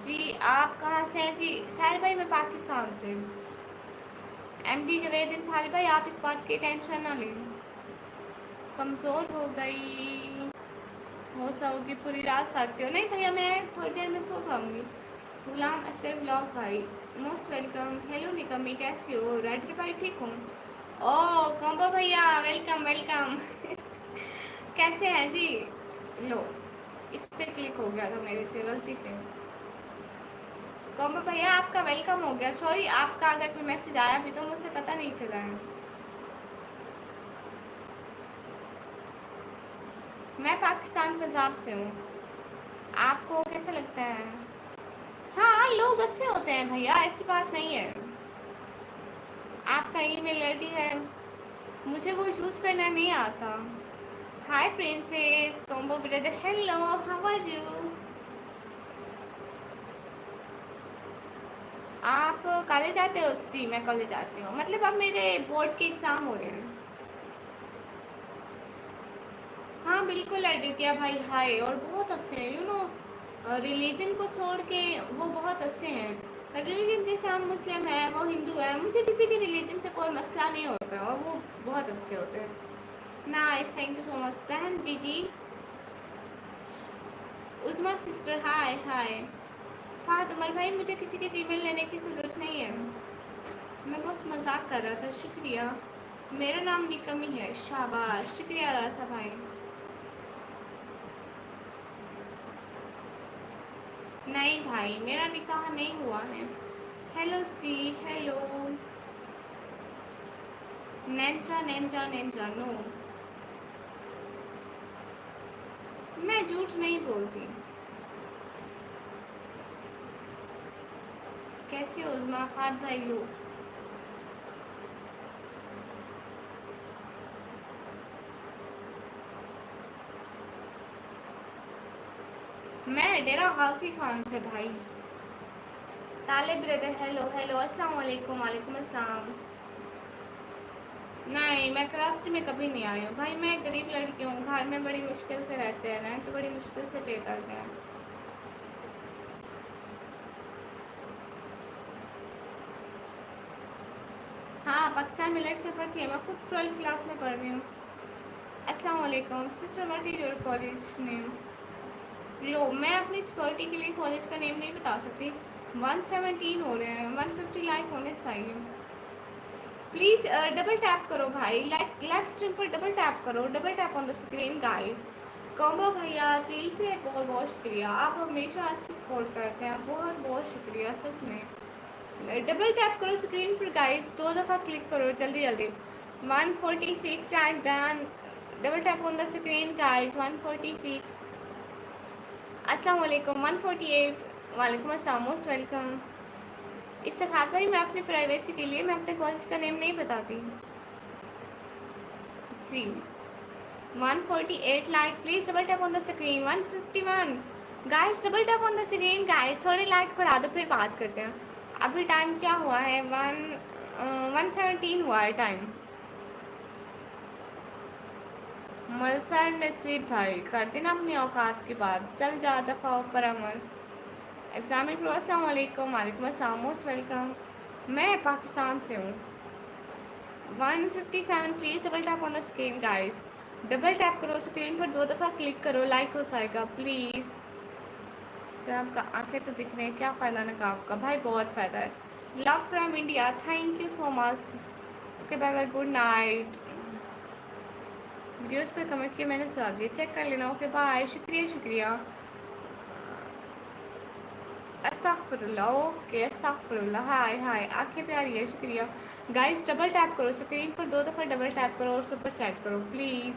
जी आप कहाँ से हैं? जी साहिर भाई मैं पाकिस्तान से। एमडी जवेद इंसारी भाई, आप इस बात की टेंशन ना लें। कमज़ोर हो गई हो जाओगी, पूरी रात सकते हो? नहीं भैया मैं थोड़ी देर में सो जाऊँगी। गुलाम असर ब्लॉग भाई, मोस्ट वेलकम। हेलो निकम्मी, कैसी हो? राइटर भाई ठीक हूँ। ओ कम्बो भैया, वेलकम वेलकम। कैसे हैं जी? लो इस पे क्लिक हो गया था मेरे से गलती से। कम्बो भैया आपका वेलकम हो गया। सॉरी, आपका अगर कोई मैसेज आया भी तो मुझे पता नहीं चला है। मैं पाकिस्तान पंजाब से हूँ। आपको कैसा लगता है? हाँ हाँ लोग अच्छे होते हैं भैया, ऐसी बात नहीं है। आपका ईमेल आईडी है, मुझे वो यूज़ करना नहीं आता। Hi princess combo brother, hello how are you. आप कॉलेज आते हो? जी मैं कॉलेज आती हूँ, मतलब अब मेरे बोर्ड के एग्ज़ाम हो रहे हैं। हाँ बिल्कुल आदित्य भाई, हाय। और बहुत अच्छे हैं, यू नो, रिलीजन को छोड़ के वो बहुत अच्छे हैं। रिलीजन जैसे हम मुस्लिम हैं, वो हिंदू है, मुझे किसी के रिलीजन से कोई मसला नहीं होता, और वो बहुत अच्छे होते हैं। Nice, thank you so much बहन जी जी। उज़मा सिस्टर हाय हाय। फ़ात उमर भाई, मुझे किसी के जीमेल लेने की ज़रूरत नहीं है, मैं बस मजाक कर रहा था। शुक्रिया। मेरा नाम निकम ही है। शाबाश, शुक्रिया रासा भाई। नहीं भाई, मेरा निकाह नहीं हुआ है। हेलो जी, हेलो। नैंजा नैंजा नैंजा नो, मैं झूठ नहीं बोलती। कैसी हो उज़मा? फ़ात भाई लो। मैं डेरा गाजी खान से भाई। ताले ब्रदर हेलो हेलो, अस्सलाम वालेकुम। वालेकुम अस्सलाम। नहीं, मैं कराची में कभी नहीं आई हूँ भाई, मैं गरीब लड़की हूँ, घर में बड़ी मुश्किल से रहते हैं, रेंट बड़ी मुश्किल से पे करते हैं। हाँ पाकिस्तान में लड़के पढ़ती है, मैं खुद 12th क्लास में पढ़ रही हूँ। अस्सलाम वालेकुम sister, what is your college name? लो, मैं अपनी सिक्योरिटी के लिए कॉलेज का नेम नहीं बता सकती। 117 हो रहे हैं, 150 लाइक होने चाहिए। प्लीज़ डबल टैप करो भाई, लाइक लाइव स्ट्रीम पर डबल टैप करो, double tap on the screen guys. Combo भैया दिल से बहुत बहुत शुक्रिया, आप हमेशा अच्छी सपोर्ट करते हैं, बहुत बहुत शुक्रिया सच में। डबल टैप करो स्क्रीन पर गाइस, 2 दफ़ा क्लिक करो जल्दी जल्दी। 146 time done. Double tap on the screen guys, 146। अस्सलाम वालेकुम 148। वालेकुम अस्सलाम, मोस्ट वेलकम। इस्तखार भाई, मैं अपनी प्राइवेसी के लिए मैं अपने कॉलेज का नेम नहीं बताती जी। 148 like, please double tap on the screen. 151 guys, double tap on the screen guys, थोड़े लाइक बढ़ा दो फिर बात करते हैं। अभी टाइम क्या हुआ है? 117 हुआ है टाइम। मलसर नसीब भाई, करते ना अपनी औकात की बात, चल जा दफ़ा ऊपर अमर। एग्जामिन प्रो, अस्सलाम वालेकुम। वालेकुम अस्सलाम, मोस्ट वेलकम। मैं पाकिस्तान से हूँ। 157 please double tap on the screen guys, double tap करो स्क्रीन पर, 2 दफ़ा क्लिक करो, लाइक हो जाएगा प्लीज़। सर आपका आंखें तो दिख रहे हैं, क्या फ़ायदा नकाब का भाई, बहुत फ़ायदा है। Love from India, thank you so much. Okay bye bye, good night. Videos पे कमेंट किए मैंने जवाब दिया, चेक कर लेना। ओके बाय, शुक्रिया शुक्रिया। अस्तगफिरुल्लाह, ओके अस्तगफिरुल्लाह। हाय हाय, आंखें प्यारी है, शुक्रिया। गाइस डबल टैप करो स्क्रीन पर, 2 दफ़ा डबल टैप करो और सुपर सेट करो प्लीज़।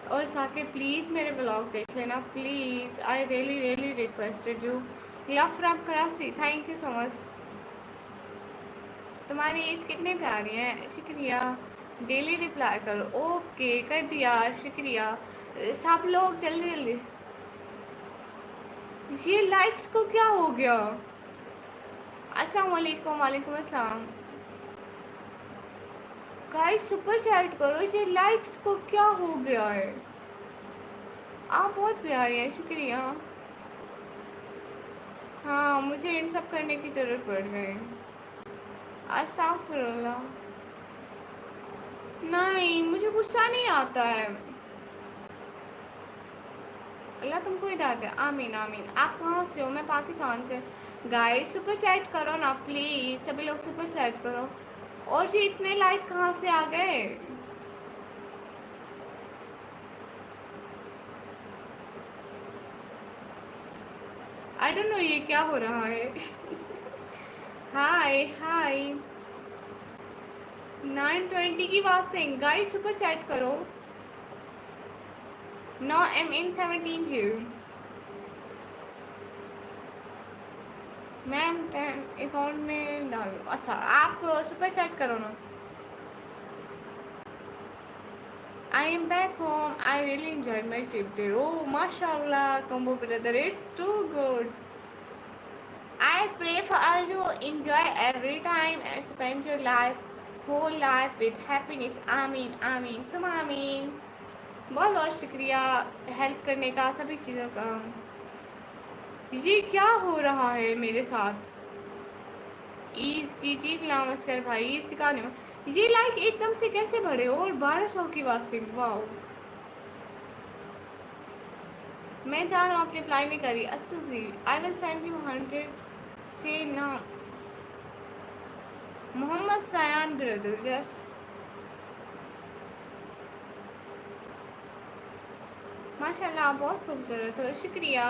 और साके प्लीज़ मेरे ब्लॉग देख लेना please, I really really requested you. Love from Karachi, thank you so much. तुम्हारी एज कितने प्यारी हैं, शुक्रिया। डेली रिप्लाई करो, ओके कर दिया, शुक्रिया। सब लोग जल्दी जल्दी। ये लाइक्स को क्या हो गया? अस्सलाम वालेकुम। वालेकुम अस्सलाम। गाइस सुपर चैट करो, ये लाइक्स को क्या हो गया है? आप बहुत प्यारे हैं, शुक्रिया। हाँ मुझे इन सब करने की ज़रूरत पड़ गई। अस्तगफिरुल्लाह। नहीं मुझे गुस्सा नहीं आता है। अल्लाह तुमको हिदायत दे, आमीन आमीन। आप कहाँ से हो? मैं पाकिस्तान से। गाइस सुपर सेट करो ना प्लीज़, सभी लोग सुपर सेट करो। और जी इतने लाइक कहाँ से आ गए? आई डोंट नो ये क्या हो रहा है। हाय हाय। 920 की बात से गाइस सुपर चैट करो। No am in 17 here। میم اکاؤنٹ میں ڈالو. اچھا آپ سپر چیٹ کرو نا. I am back home. I really enjoyed my trip there. Oh, mashallah, combo brother, it's too good. I pray for you enjoy every time and spend your whole life with happiness. Ameen, ameen, sum ameen. بہت بہت شکریہ help کرنے کا سبھی چیزوں کا. یہ کیا ہو رہا ہے میرے ساتھ؟ ایز جی جی غلام اسکر بھائی ایز دکھانے میں یہ لائک ایک دم سے کیسے بڑھے اور 1200 کی واسطے. واؤ میں جا رہا ہوں اپنی اپلائی نہیں کری. اصل جی آئی ول سینڈ یو 100 سے نا محمد سیان بردر جس. ماشاء اللہ آپ بہت خوبصورت ہو. شکریہ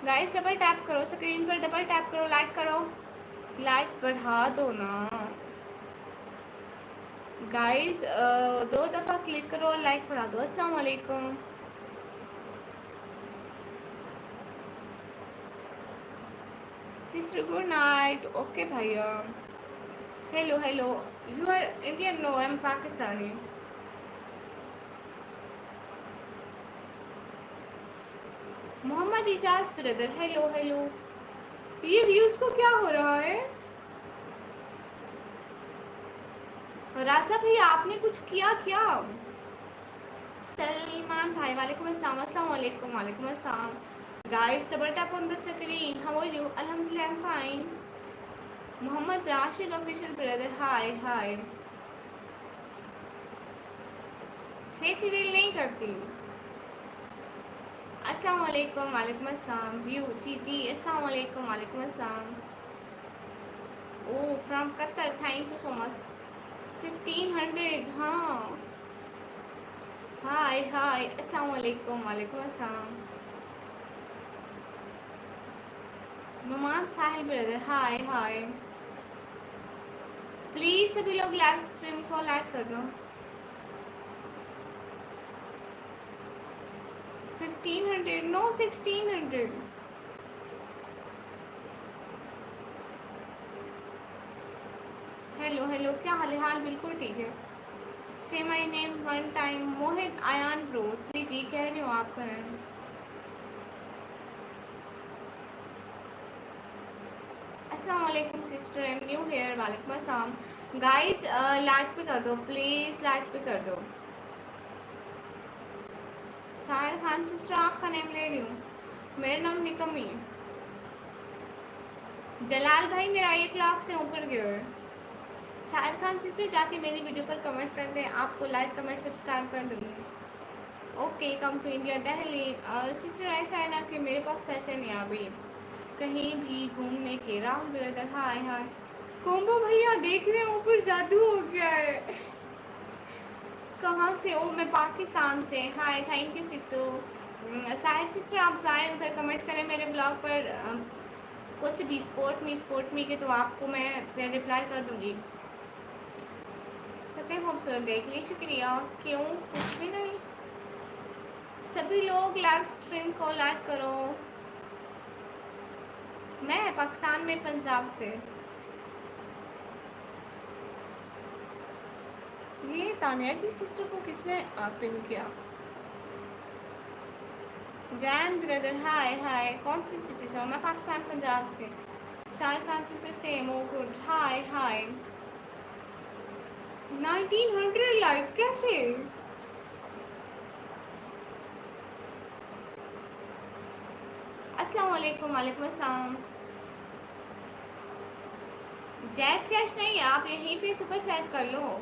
گائز. ڈبل ٹیپ کرو اسکرین پر, ڈبل ٹیپ کرو, لائک کرو, لائک بڑھا دو نا گائز. 2 دفعہ کلک کرو اور لائک بڑھا دو. السلام علیکم. Sister good night. اوکے بھیا. Hello hello. You are Indian? No I am Pakistani. Mohammad Ijaz brother hello hello. یہ ویوز کو کیا ہو رہا ہے؟ راجہ بھائی آپ نے کچھ کیا کیا؟ سلمان بھائی وعلیکم السلام. السلام علیکم. وعلیکم السلام. Guys double tap on the screen. How are you? الحمدللہ I am fine. Muhammad Rashid official brother hi hi. Face reveal نہیں کرتی. السلام علیکم. وعلیکم السلام. ویو جی جی السلام علیکم. وعلیکم السلام. Oh from Qatar. Thank you so much. 1500. ہاں ہائے ہائے. السلام علیکم. وعلیکم السلام. Noman Sahil brother hi hi. Please سبھی لوگ لائیو اسٹریم کو لائک کر دو. 1500 نو 1600. Hello hello. کیا حال ہے؟ حال بالکل ٹھیک ہے. See my name one time. Mohit Ayan bro. جی جی کہہ رہی ہوں آپ کریں. السلام علیکم سسٹر. M new hair. وعلیکم السلام. گائز لائک بھی کر دو پلیز. لائک بھی کر دو. ساحل خان سسٹر آپ کا نیم لے رہی ہوں. میرا نام نکم ہی ہے. جلال بھائی میرا 1 لاکھ سے اوپر گیا ہے. ساحل خان سسٹر جا کے میری ویڈیو پر کمنٹ کر دیں. آپ کو لائک کمنٹ سبسکرائب کر دوں گی. Okay come to India Delhi. Sister ایسا ہے نا کہ میرے پاس پیسے نہیں ابھی کہیں بھی گھومنے کے. راہل بردر ہائے ہائے. کومبو بھیا دیکھ رہے ہیں اوپر جادو ہو گیا ہے. کہاں سے ہو؟ میں پاکستان سے. ہائے تھینک یو سسو. ساحل سسٹر آپ جائیں ادھر کمنٹ کریں میرے بلاگ پر کچھ بھی سپورٹ می کے تو آپ کو میں رپلائی کر دوں گی. کتنے خوبصورت دیکھ لی. شکریہ. کیوں کچھ بھی نہیں. سبھی لوگ لائیو اسٹریم کو لائک کرو. میں پاکستان میں پنجاب سے. یہ تانیہ جی سسٹر کو کس نے پن کیا؟ جین بردر ہائے ہائے. کون سی سٹی سے ہو؟ میں پاکستان پنجاب سے. شاہ خان سسٹر سیم او گڈ. ہائے ہائے. 1900 لائک کیسے؟ السلام علیکم. وعلیکم السلام. جیز کیش نہیں ہے آپ یہیں پہ سپر سیٹ کر لو.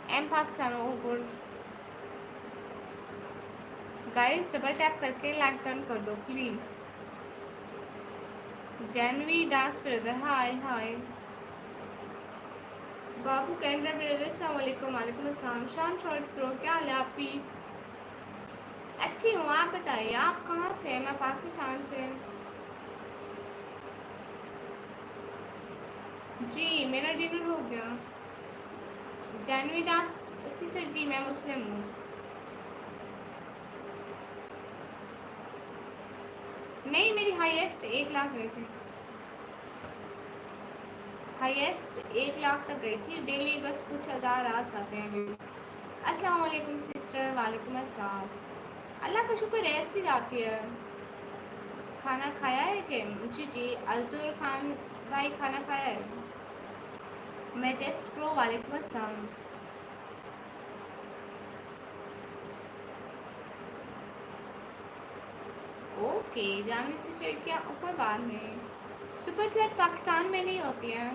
Am Pakistan. Oh good. Guys double tap کر کے لائک ڈن کر دو پلیز. جینوی dance brother hi hi. Babu Kendra brother السلام علیکم. وعلیکم السلام. شان شارٹس پرو کیا حال ہے آپ کی؟ اچھی ہوں. آپ بتائیے آپ کہاں سے ہیں؟ میں پاکستان سے. جی میرا ڈنر ہو گیا. جینوی ڈانس اسی سے. جی میں مسلم ہوں. نہیں میری ہائیسٹ 1 لاکھ گئی تھی، ہائیسٹ 1 لاکھ تک گئی تھی ڈیلی، بس کچھ ہزار آس آتے ہیں ابھی۔ السلام علیکم سسٹر، وعلیکم السلام۔ اللہ کا شکر ایسی جاتی ہے۔ کھانا کھایا ہے کہ؟ جی جی، عزور خان بھائی کھانا کھایا ہے؟ میجسٹ پرو وعلیکم السلام۔ اوکے جانوی سسٹر، کیا کوئی بات نہیں، سپر سیٹ پاکستان میں نہیں ہوتی ہیں۔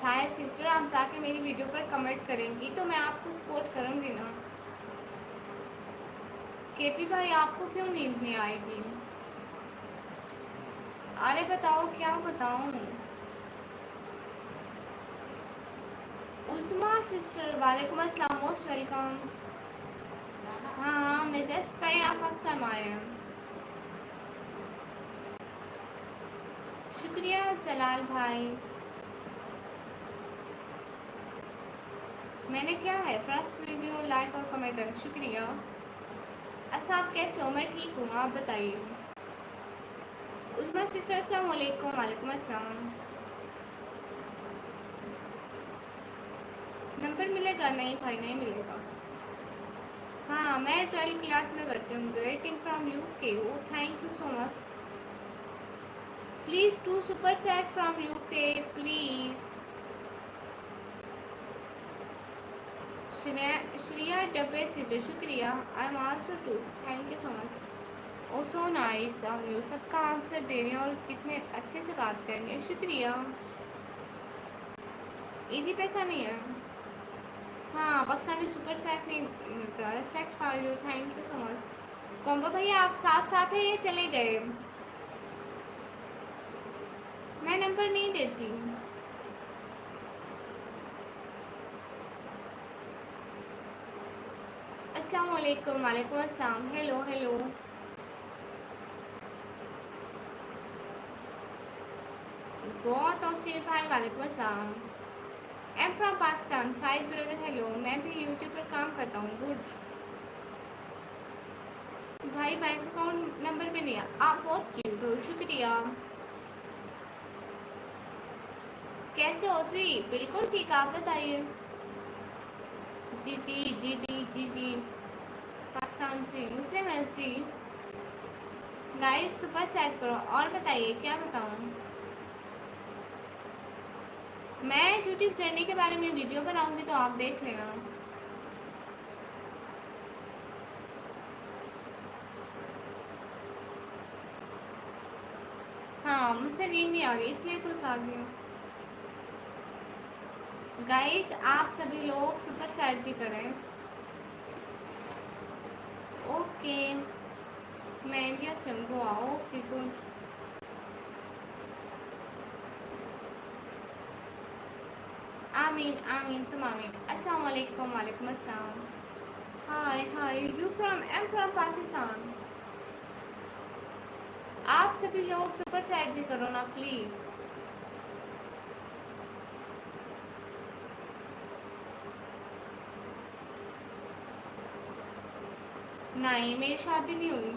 شاید سسٹر آپ جا کے میری ویڈیو پر کمنٹ کریں گی تو میں آپ کو سپورٹ کروں گی نا۔ کے پی بھائی آپ کو کیوں نیند نہیں آئے گی؟ ارے بتاؤ کیا بتاؤں؟ عظما سسٹر وعلیکم السلام، موسٹ ویلکم۔ ہاں ہاں، میں جسٹ پہ آپ فرسٹ ٹائم آئے ہیں۔ شکریہ جلال بھائی۔ میں نے کیا ہے فرسٹ ویڈیو لائک اور کمنٹ، شکریہ۔ اچھا آپ کیسے ہو؟ میں ٹھیک ہوں، آپ بتائیے۔ عظما سسٹر السلام علیکم، وعلیکم السلام۔ نمبر ملے گا؟ نہیں بھائی نہیں ملے گا۔ ہاں میں 12 کلاس میں پڑھتی ہوں، greeting from UK. Oh thank you so much. Please 2 super set from UK please. Shriya ڈبے سے شکریہ، I am also too, thank you so much. Oh so nice of you, سب کا آنسر دے رہے ہیں اور کتنے اچھے سے بات کر رہے ہیں، شکریہ۔ ایزی پیسہ نہیں ہے، ہاں پاکستانی سپر سیٹ نہیں ملتا، respect for you, thank you so much. Combo بھیا آپ ساتھ ساتھ ہیں یہ چلے گئے؟ میں نمبر نہیں دیتی۔ السلام علیکم، وعلیکم السلام، ہیلو ہیلو۔ گو توصیل بھائی وعلیکم السلام۔ M from Pakistan, Shahid brother hello, میں بھی یوٹیوب پر کام کرتا ہوں، گڈ۔ بھائی بینک اکاؤنٹ نمبر بھی نہیں ہے، آپ بہت کیوٹ ہو، شکریہ۔ کیسے ہو جی؟ بالکل ٹھیک، آپ بتائیے۔ جی جی دیدی، جی جی پاکستان سے مسلم ہے جی۔ گائز سپر سیٹ کرو، اور بتائیے کیا بتاؤں؟ میں یوٹیوب جرنی کے بارے میں ویڈیو بناؤں گی تو آپ دیکھ لینا۔ ہاں مجھ سے نیند نہیں آ رہی اس لیے کچھ آ گئی ہوں۔ گائز آپ سبھی لوگ سپر سیٹ بھی کریں۔ اوکے میں انڈیا سے ہوں، گوا، اوکے گڈ۔ آمین آمین ثم آمین۔ السلام علیکم، وعلیکم السلام۔ Hi hi, you from, am from Pakistan. آپ سبھی لوگ سپر سیٹ بھی کرو نا پلیز۔ نہیں میری شادی نہیں ہوئی۔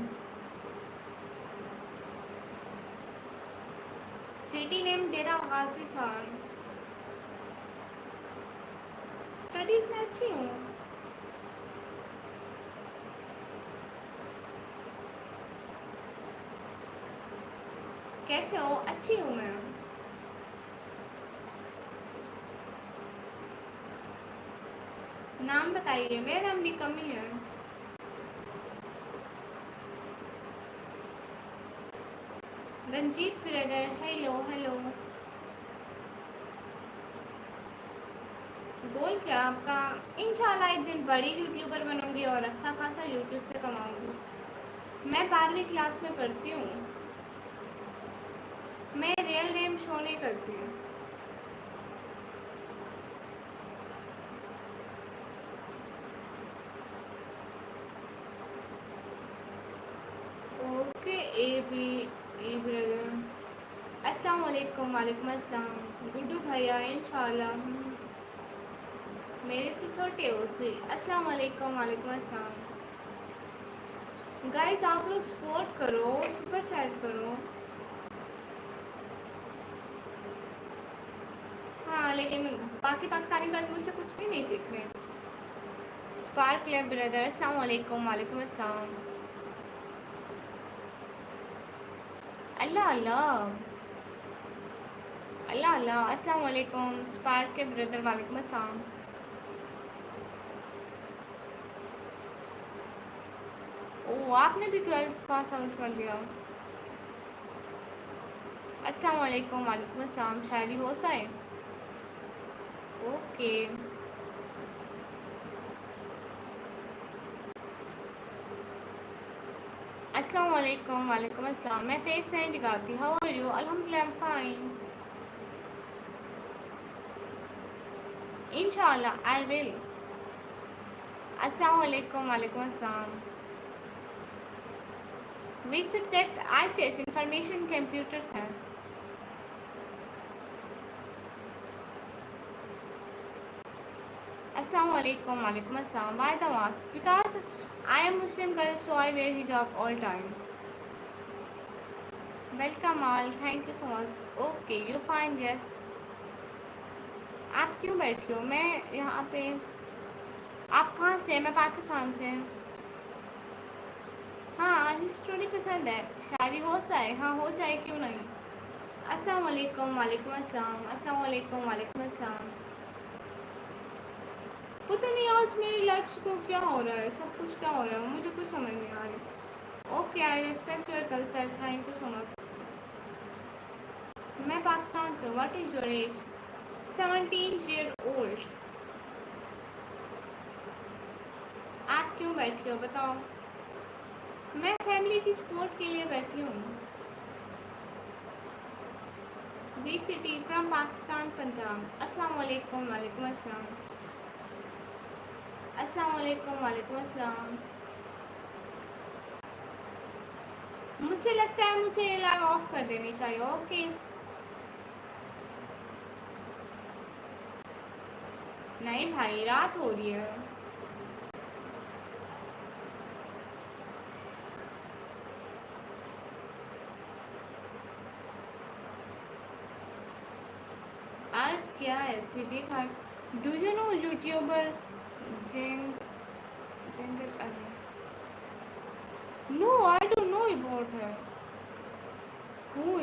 سٹی نیم ڈیرا غازی خان۔ اسٹڈیز میں اچھی ہوں۔ کیسے ہو؟ اچھی ہوں میں۔ نام بتائیے، میرا نام بھی کم ہی ہے۔ Ranjit brother hello hello. Goal کیا آپ کا؟ انشاءاللہ ایک دن بڑی یوٹیوبر بنوں گی اور اچھا خاصا یوٹیوب سے کماؤں گی۔ میں 12ویں کلاس میں پڑھتی ہوں۔ میں ریئل نیم شو نہیں کرتی ہوں۔ Okay A B E brother, السلام علیکم، وعلیکم السلام۔ گڈو بھیا انشاءاللہ میرے سے چھوٹے ہو سی، السلام علیکم، وعلیکم السلام۔ گائز آپ لوگ سپورٹ کرو، سپر چیٹ کرو. ہاں لیکن باقی پاکستانی گرل مجھ سے کچھ بھی نہیں سیکھ رہے. اسپارک لیب بردر السلام علیکم. وعلیکم السلام. اللہ اللہ اللہ اللہ. السلام علیکم اسپارک کے بردر. وعلیکم السلام. او آپ نے بھی 12th پاس آؤٹ کر لیا. السلام علیکم. وعلیکم السلام. شاعری ہو سائے. اوکے. السلام علیکم. وعلیکم السلام. میں فیس نہیں دکھاتی. How are you? الحمد للہ ایم فائن. انشاء اللہ آئی ول. السلام علیکم. وعلیکم السلام. Which subject? I C S information computer science. السلام علیکم. وعلیکم السلام. Why the mask? Because I am Muslim girl, so I wear hijab all time. Welcome all. Thank you so much. Okay, you fine? Yes. آپ کیوں بیٹھی ہو؟ میں یہاں پہ. آپ کہاں سے؟ میں پاکستان سے. ہاں ہسٹوری پسند ہے. شاعری ہو سائے. ہاں ہو جائے کیوں نہیں. السلام علیکم. وعلیکم السلام. السلام علیکم. وعلیکم السلام. پتہ نہیں آج میری لیگس کو کیا ہو رہا ہے. سب کچھ کیا ہو رہا ہے مجھے کچھ سمجھ نہیں آ رہی. Okay I respect your culture. Thank you so much. میں پاکستان سے. What is your age? 17 year old. آپ کیوں بیٹھی ہو بتاؤ؟ میں فیملی کی سپورٹ کے لیے بیٹھی ہوں. وی سٹی فرام پاکستان پنجاب. السلام علیکم. وعلیکم السلام. السلام علیکم. وعلیکم السلام. مجھ سے لگتا ہے مجھے لائو آف کر دینی چاہیے. اوکے. نہیں بھائی رات ہو رہی ہے. عرض کیا ہے سیدھی تھا. Do you know YouTuber Jungle Ali? No I don't know about her. Who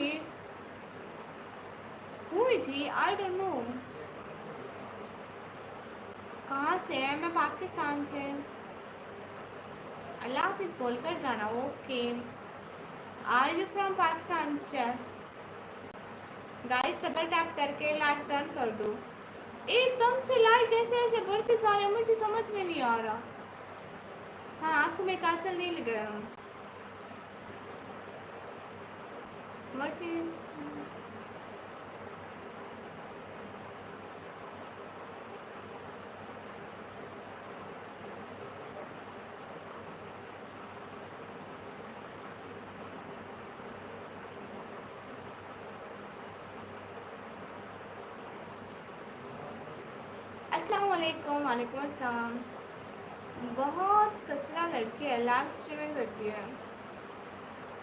is he? I don't know. کہاں سے ہے؟ میں پاکستان سے. اللہ حافظ بول کر جانا. Okay. Are you from Pakistan? چیس. گائز ڈبل ٹیپ کر کے لائک ڈن کر دو. ایک دم سے لائک ایسے ایسے بڑھتے جا رہے ہیں مجھے سمجھ میں نہیں آ رہا. ہاں آنکھوں میں کاجل نہیں لگایا. What is? السلام علیکم. وعلیکم السلام. بہت کسرہ لڑکی ہے. لائیو اسٹریمنگ کرتی ہے.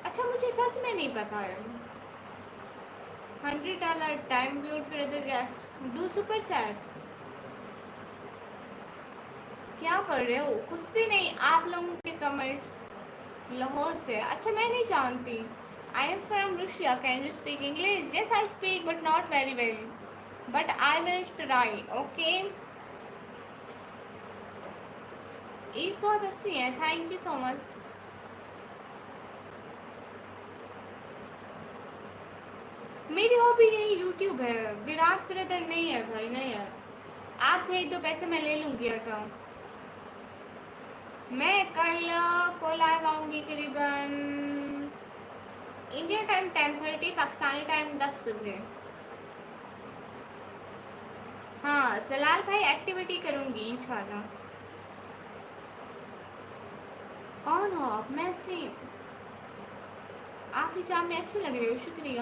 اچھا مجھے سچ میں نہیں پتا ہے. $100 ٹائم میوٹ کر دو. Yes do super set. کیا پڑھ رہے ہو؟ کچھ بھی نہیں. آپ لوگوں کے کمنٹ. لاہور سے. اچھا میں نہیں جانتی. I am from Russia. Can you speak English? Yes I speak but not very well. But I will try. Okay. Eid بہت اچھی ہے. Thank you so much. میری ہابی یہی یوٹیوب ہے. وراٹ بردر نہیں ہے بھائی نہیں ہے. آپ بھیج دو پیسے میں لے لوں گی اکاؤنٹ. میں کل کو لائو آؤں گی قریباً انڈیا ٹائم 10:30. پاکستانی ٹائم 10 بجے. ہاں جلال بھائی ایکٹیویٹی کروں گی انشاءاللہ. کون ہو آپ؟ میں سے. آپ حجاب میں اچھی لگ رہی ہو. شکریہ.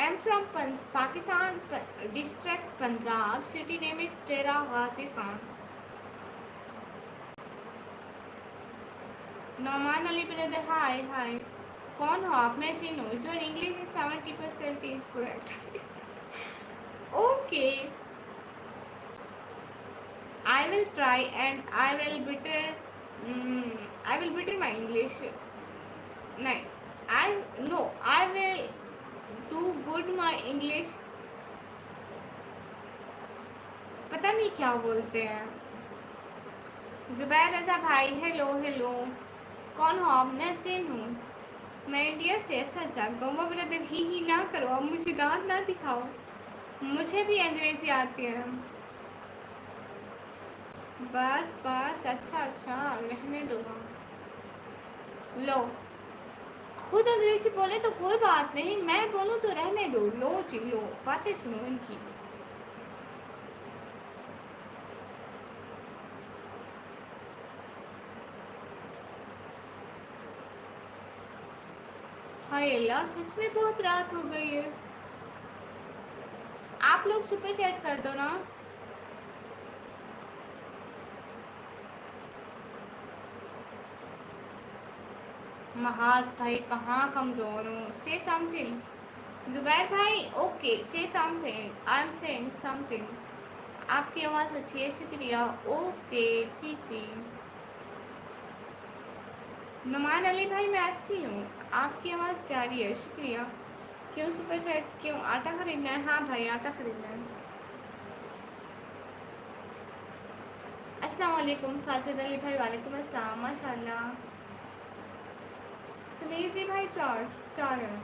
Am from Pakistan district Punjab. City name is Dera Ghazi Khan. Nauman Ali brother, hi hi. कौन हो आप? मैं चीन हूँ। Your English is 70% is correct. Okay, I will try and I will better, I will better my English. नहीं, I know, I will do good my English. पता नहीं क्या बोलते हैं। जुबैर रजा भाई, हेलो हेलो। कौन हो आप? मैं सेन हूँ, मैं इंडिया से। अच्छा अच्छा, गंगा ब्रदर, ही ना करो, अब मुझे दांत ना दिखाओ, मुझे भी अंग्रेजी आती है। बस बस, अच्छा अच्छा, रहने दो। लो, खुद अंग्रेजी बोले तो कोई बात नहीं, मैं बोलूँ तो रहने दो। लो जी लो, बातें सुनो इनकी। हाय अल्लाह, सच में बहुत रात हो गई है। आप लोग सुपर चैट कर दो ना। महाज भाई कहाँ कमजोर हूँ? से समथिंग। जुबैर भाई, ओके, से something, I am saying something. आपकी आवाज़ अच्छी है, शुक्रिया। ओके जी जी। नुमान अली भाई, मैं अच्छी हूँ, आपकी आवाज़ प्यारी है, शुक्रिया। क्यों सुपर चैट? क्यों? आटा खरीदना है? हाँ भाई, आटा खरीदना है। अस्सलाम वालेकुम साजिद अली भाई, वालेकुम अस्सलाम, माशाल्लाह। समीर जी भाई, चार चार है।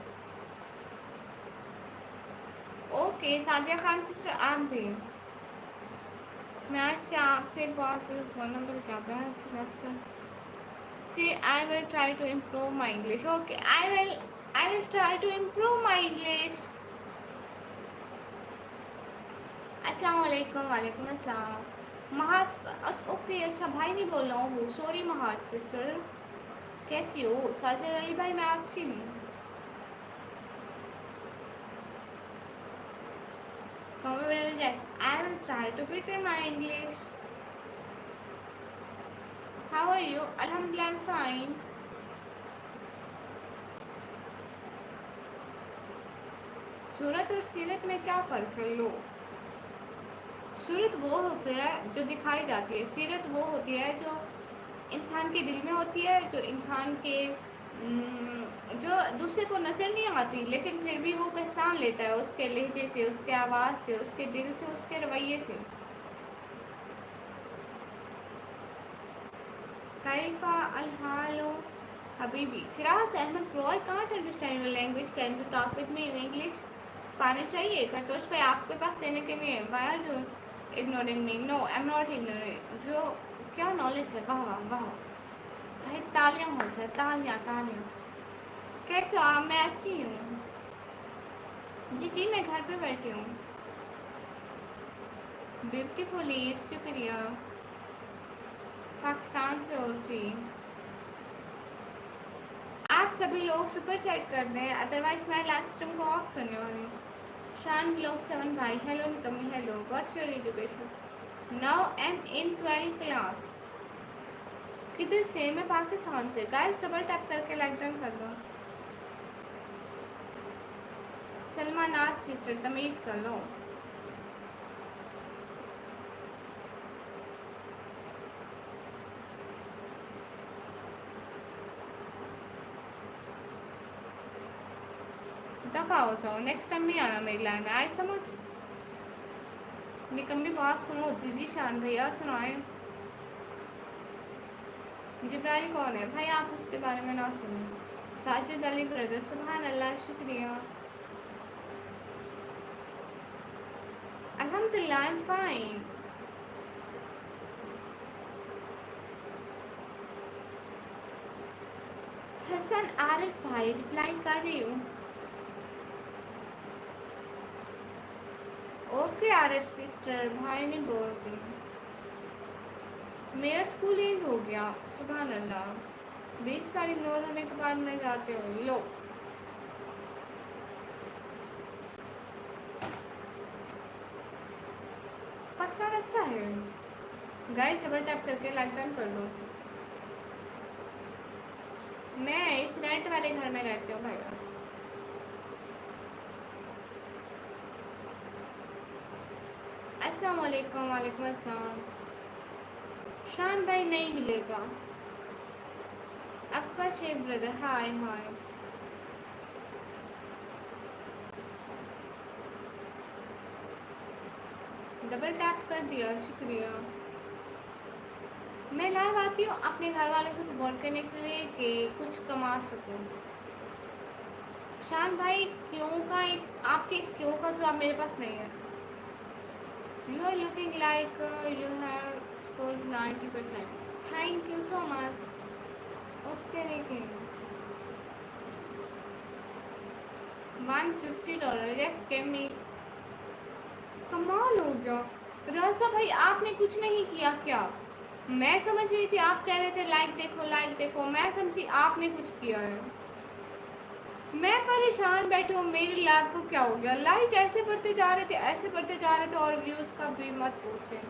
ओके सादिया खान सिस्टर, आप भी। मैं आज से आपसे बात करूँ, फ़ोन नंबर क्या है? See, I will try to improve my English. Okay, I will try to improve my English. अस्सलाम वालेकुम, वालेकुम अस्सलाम। महाज, ओके, अच्छा भाई नहीं बोल रहा हूँ, सॉरी महाज सिस्टर। कैसी हो? साजिद अली भाई, मैं अच्छी हूँ। Yes, I will try to better my English. How are you? Alhamdulillah, I'm fine. सूरत और सीरत में क्या फ़र्क है? लो, सूरत वो होती है जो दिखाई जाती है, सीरत वो होती है जो इंसान के दिल में होती है, जो इंसान के जो दूसरे को नज़र नहीं आती, लेकिन फिर भी वो पहचान लेता है उसके लहजे से, उसके आवाज़ से, उसके दिल से, उसके रवैये से। कैफा अलहालो हबीबी। Siraj Ahmad bro, I can't understand your language, can you talk with me in English? पानी चाहिए? करतोश भाई, आपके पास देने के लिए। Why are you ignoring me? No, I am not ignoring जो। क्या नॉलेज है, वाह वाह वाह भाई, तालियां हो सर, तालियां तालियां। कैसे हो आप? मैं अच्छी हूँ जी जी, मैं घर पे बैठी हूँ। ब्यूटीफुली, शुक्रिया। पाकिस्तान से हो जी। आप सभी लोग सुपर सेट कर दें, अदरवाइज मैं लाइव स्ट्रीम को ऑफ करने वाली हूँ। शान ब्लॉग 7 भाई, हेलो निकम्मी, hello, what's your education? Now am in 12 class. किधर से? मैं पाकिस्तान से। गाइस डबल टैप करके लाइक डन कर दो। सलमा नाज सिस्टर, तमीज़ कर लो। दफ़ा हो जाओ, नेक्स्ट टाइम नहीं आना मेरी लाइन में, आए समझ? निकम्मी बात सुनो जी जी। शान भैया सुनाए। जिब्राइल कौन है भाई? आप उसके बारे में ना सुनो। साजिद अली ब्रदर, सुभान अल्लाह, शुक्रिया। अल्हम्दुलिल्लाह, I am fine. Hasan Arif भाई, रिप्लाई कर रही हूँ। ओके आरिफ सिस्टर, भाई नहीं बोलती। मेरा स्कूल एंड हो गया, सुभान अल्लाह। 20 बार इग्नोर होने के बाद मैं जाते हो। लो, पाकिस्तान अच्छा है। गाइस डबल टैप करके लाइक डन कर दो। میں اس رینٹ والے گھر میں رہتی ہوں بھائی. السلام علیکم. وعلیکم السلام. شان بھائی نہیں ملے گا. اکبر شیخ بردر ہائے ہائے. ڈبل ٹیپ کر دیا, شکریہ. میں لائو آتی ہوں اپنے گھر والوں کو سپورٹ کرنے کے لیے کہ کچھ کما سکوں. شان بھائی کیوں کا آپ کے اس کیوں کا جواب میرے پاس نہیں ہے. You are looking like you have scored 90%. Thank you so much. Okay دیکھیں $150. یس گیو می. کمال ہو گیا. رضا بھائی آپ نے کچھ نہیں کیا کیا؟ میں سمجھ رہی تھی آپ کہہ رہے تھے لائک دیکھو لائک دیکھو, میں سمجھی آپ نے کچھ کیا ہے. میں پریشان بیٹھی ہوں میری لائف کو کیا ہو گیا. لائک ایسے بڑھتے جا رہے تھے ایسے بڑھتے جا رہے تھے اور ویوز کا بھی مت پوچھیں.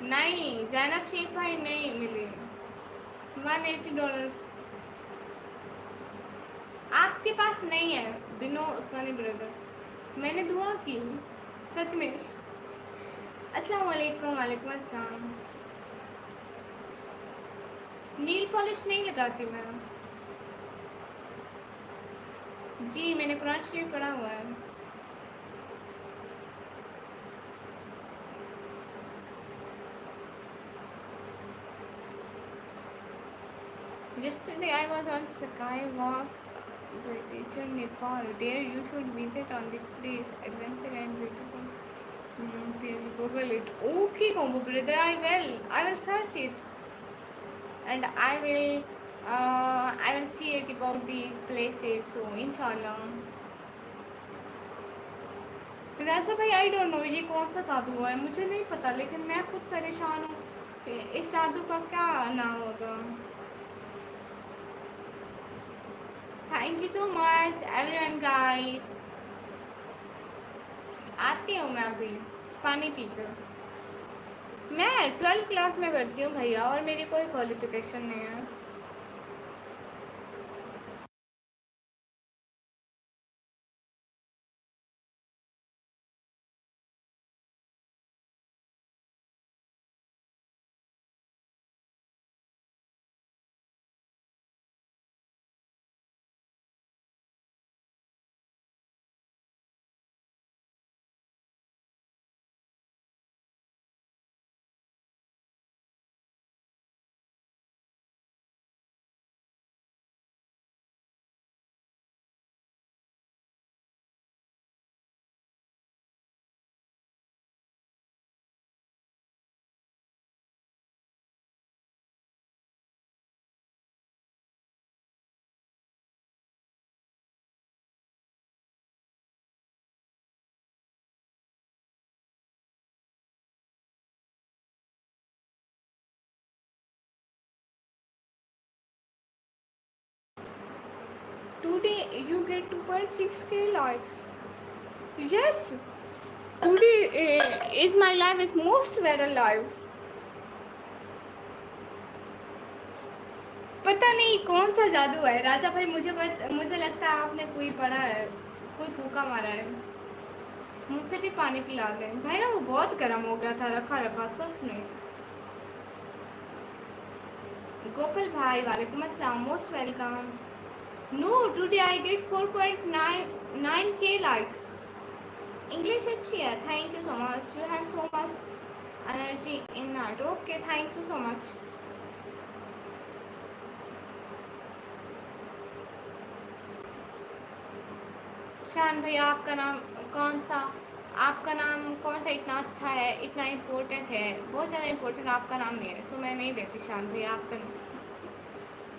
نہیں زینب شیخ بھائی نہیں ملے. $180. آپ کے پاس نہیں ہے بنو عثمانی بردر. میں نے دعا کی سچ میں. السلام علیکم. وعلیکم السلام. نیل پالش نہیں لگاتی میں. جی میں نے قرآن شریف پڑھا ہوا ہے. Yesterday I was on Skywalk Teacher Nepal. There you should visit on this place. Adventure and beautiful. Google it. Okay, Combo brother, I will. I will search it. And I will see it about these places. So, inshallah. رضا بھائی آئی don't نو یہ کون سا جادو ہے مجھے نہیں پتا, لیکن میں خود پریشان ہوں کہ اس جادو کا کیا نام ہوگا. Thank you so much every one guys. آتی ہوں میں ابھی پانی پی کر. میں 12 کلاس میں پڑھتی ہوں بھیا اور میری کوئی کوالیفیکیشن نہیں ہے. Today you get 2.6k likes. Yes, today is my life is most viral live. پتہ نہیں کون سا جادو ہے راجا بھائی. مجھے لگتا ہے آپ نے کوئی پڑھا ہے, کوئی پھوکا مارا ہے. مجھ سے بھی پانی پلا دیں بھائی. وہ بہت گرم ہو گیا تھا رکھا رکھا سچ میں. گوپل بھائی وعلیکم السلام. Most welcome. No today I get 4.9k likes. English اچھی ہے. Thank you so much. You have so much energy in night. Okay thank you so much. Shan بھائی آپ کا نام کون سا, آپ کا نام کون سا اتنا اچھا ہے, اتنا امپورٹنٹ ہے, بہت زیادہ امپورٹنٹ آپ کا نام نہیں ہے. سو میں نہیں دیتی شان بھائی آپ کا نام.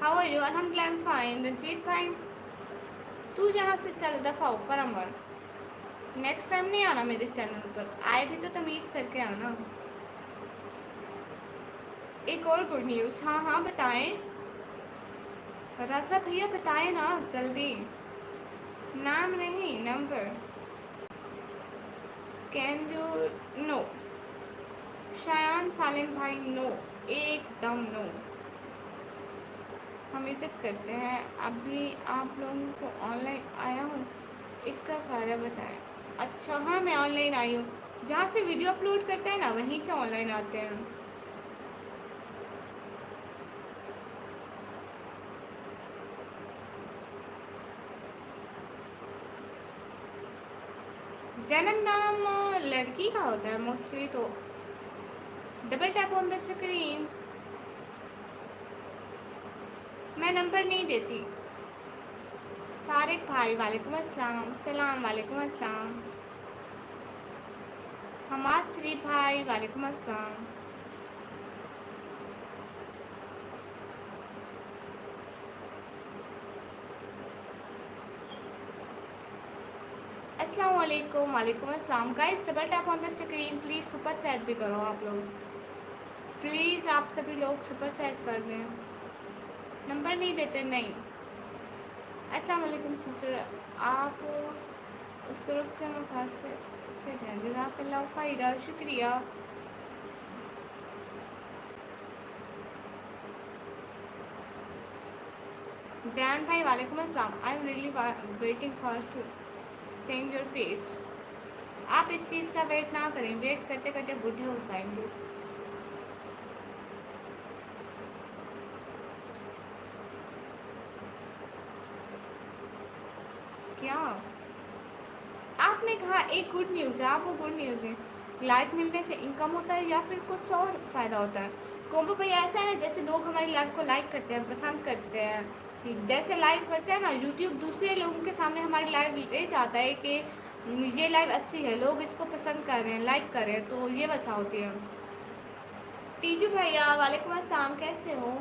How are you? الحمد للہ ایم فائن. رنجیت بھائی تو جہاں سے چل دفعہ اوپر امر. نیکسٹ ٹائم نہیں آنا میرے چینل پر. آئے بھی تو تمیز کر کے آنا. ایک اور گڈ نیوز. ہاں ہاں بتائیں رضا بھیا بتائیں نا جلدی. نام نہیں نمبر. Can you know. Shayan Salim بھائی نو, ایک دم نو. ہم عزت کرتے ہیں. ابھی آپ لوگوں کو آن لائن آیا ہوں اس کا سارا بتائیں. اچھا ہاں میں آن لائن آئی ہوں. جہاں سے ویڈیو اپلوڈ کرتے ہیں نا وہیں سے آن لائن آتے ہیں. زینب نام لڑکی کا ہوتا ہے موسٹلی. تو double tap on the screen. میں نمبر نہیں دیتی. طارق بھائی وعلیکم السلام. السلام علیکم السلام. حماد شریف بھائی وعلیکم السلام. السلام علیکم. وعلیکم السلام. Guys double tap on the screen please. Super chat بھی کرو آپ لوگ پلیز. آپ سبھی لوگ سپر سیٹ کر دیں. نمبر نہیں دیتے نہیں. السلام علیکم سسٹر. آپ اس گروپ کے مفاد سے جزاک اللہ خیرہ. شکریہ. جان بھائی وعلیکم السلام. I am really waiting for seeing your face. آپ اس چیز کا ویٹ نہ کریں. ویٹ کرتے کرتے بوڑھے ہو جائیں گے. کیا آپ نے کہا ایک گڈ نیوز ہے. آپ وہ گڈ نیوز ہے لائک ملنے سے انکم ہوتا ہے یا پھر کچھ اور فائدہ ہوتا ہے؟ کومبو بھائی ایسا ہے نا جیسے لوگ ہماری لائف کو لائک کرتے ہیں پسند کرتے ہیں. جیسے لائک کرتے ہیں نا یوٹیوب دوسرے لوگوں کے سامنے ہماری لائف لے جاتا ہے کہ یہ لائف اچھی ہے. لوگ اس کو پسند کر رہے ہیں لائک کر رہے ہیں. تو یہ وجہ ہوتی ہے. تیجو بھیا وعلیکم السلام. کیسے ہو؟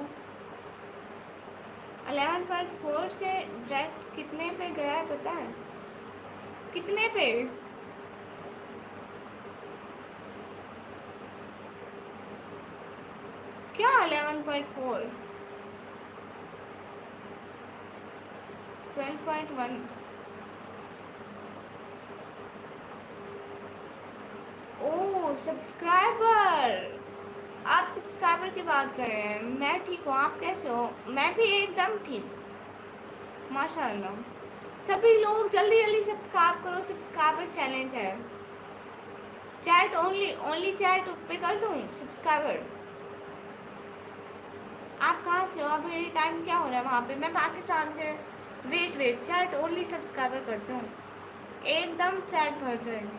11.4 سے ڈائریکٹ کتنے پہ گیا ہے پتہ ہے؟ کتنے پہ؟ کیا 11.4؟ 12.1. او سبسکرائبر. آپ سبسکرائبر کی بات کر رہے ہیں. میں ٹھیک ہوں. آپ کیسے ہو؟ میں بھی ایک دم ٹھیک. ماشاء اللہ. سبھی لوگ جلدی جلدی سبسکرائب کرو. سبسکرائبر چیلنج ہے. چیٹ اونلی چیٹ پہ کر دوں سبسکرائبر. آپ کہاں سے ہو؟ ابھی ٹائم کیا ہو رہا ہے وہاں پہ؟ میں پاکستان سے. ویٹ چیٹ اونلی سبسکرائبر کرتی ہوں. ایک دم چیٹ بھر جائے گی.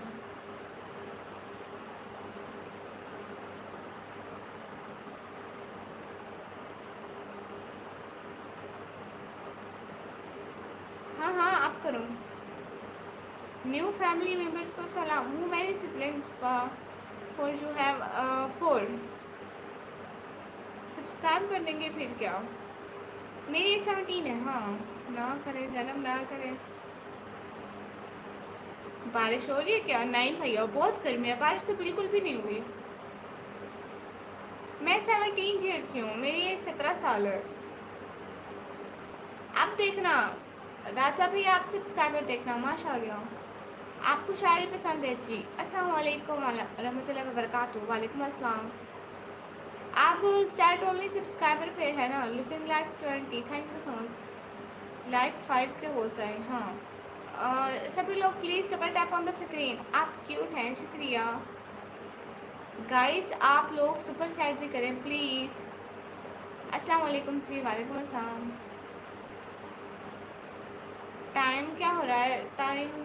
ہاں ہاں آپ کرو. نیو فیملی ممبرس کو سلام. How many siblings for you have 4. Subscribe کر دیں گے پھر کیا. میری ایج 17 ہے. ہاں نہ کرے جنم نہ کرے. بارش ہو رہی ہے کیا؟ نہیں بھیا بہت گرمی ہے. بارش تو بالکل بھی نہیں ہوئی. میں 17 ایئر کی ہوں. میری ایج 17 سال ہے. اب دیکھنا راجا بھی آپ سبسکرائبر دیکھنا ماشاء اللہ. آپ کو شاعری پسند ہے جی. السلام علیکم رحمۃ اللہ وبرکاتہ. وعلیکم السلام. آپ چیٹ اونلی سبسکرائبر پہ ہے نا. لیکن like 20. Thank you so much. Like 5 کے ہو جائیں. ہاں سبھی لوگ please double tap on the screen. آپ کیوٹ ہیں. شکریہ. گائز آپ لوگ سپر سیٹ بھی کریں پلیز. السلام علیکم جی. وعلیکم السلام. ٹائم کیا ہو رہا ہے؟ ٹائم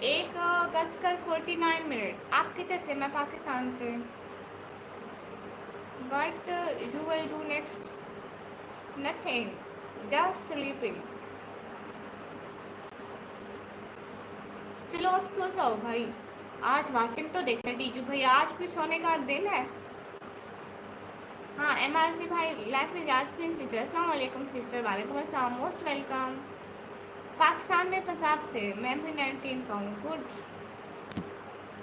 1:49. آپ کدھر سے؟ میں پاکستان سے. What you will do next? Nothing. Just sleeping. چلو اب سو جاؤ بھائی. آج واچنگ تو دیکھنا ٹیچو بھائی. آج کوئی سونے کا دن ہے. ہاں ایم آر سی بھائی لائف میں جاسمین سسٹر. السلام علیکم سسٹر. وعلیکم السلام. Most welcome. پاکستان میں پنجاب سے. میں بھی 19 کا ہوں. گڈ.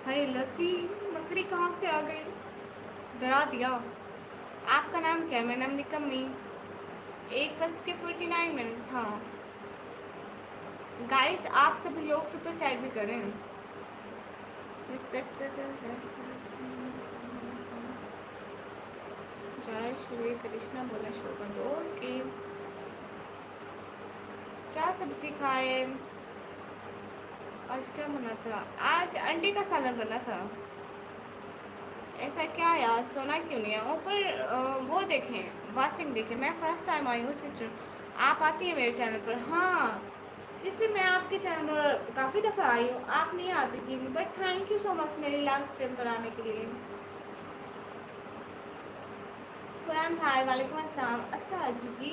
ہائے لچی مکڑی کہاں سے آ گئی؟ ڈرا دیا. آپ کا نام کیا ہے؟ میرا نام نکمی. 1:49. ہاں گائز آپ سبھی لوگ سپر چیٹ بھی کریں. رسپیکٹ کرتے ہیں. श्री कृष्णा बोला शो कर दो। ओके, क्या सब्जी खाए? आज क्या बना था? आज अंडे का सालन बना था। ऐसा क्या यार, सोना क्यों नहीं है ऊपर? वो देखें, वाचिंग देखें। मैं फर्स्ट टाइम आई हूँ सिस्टर, आप आती हैं मेरे चैनल पर? हाँ सिस्टर, मैं आपके चैनल पर काफ़ी दफ़ा आई हूँ, आप नहीं आती थी, but thank you so much मेरी लाइव स्ट्रीम पर आने के लिए। कुरान भाई वालेकुम अस्सलाम। अच्छा जी जी,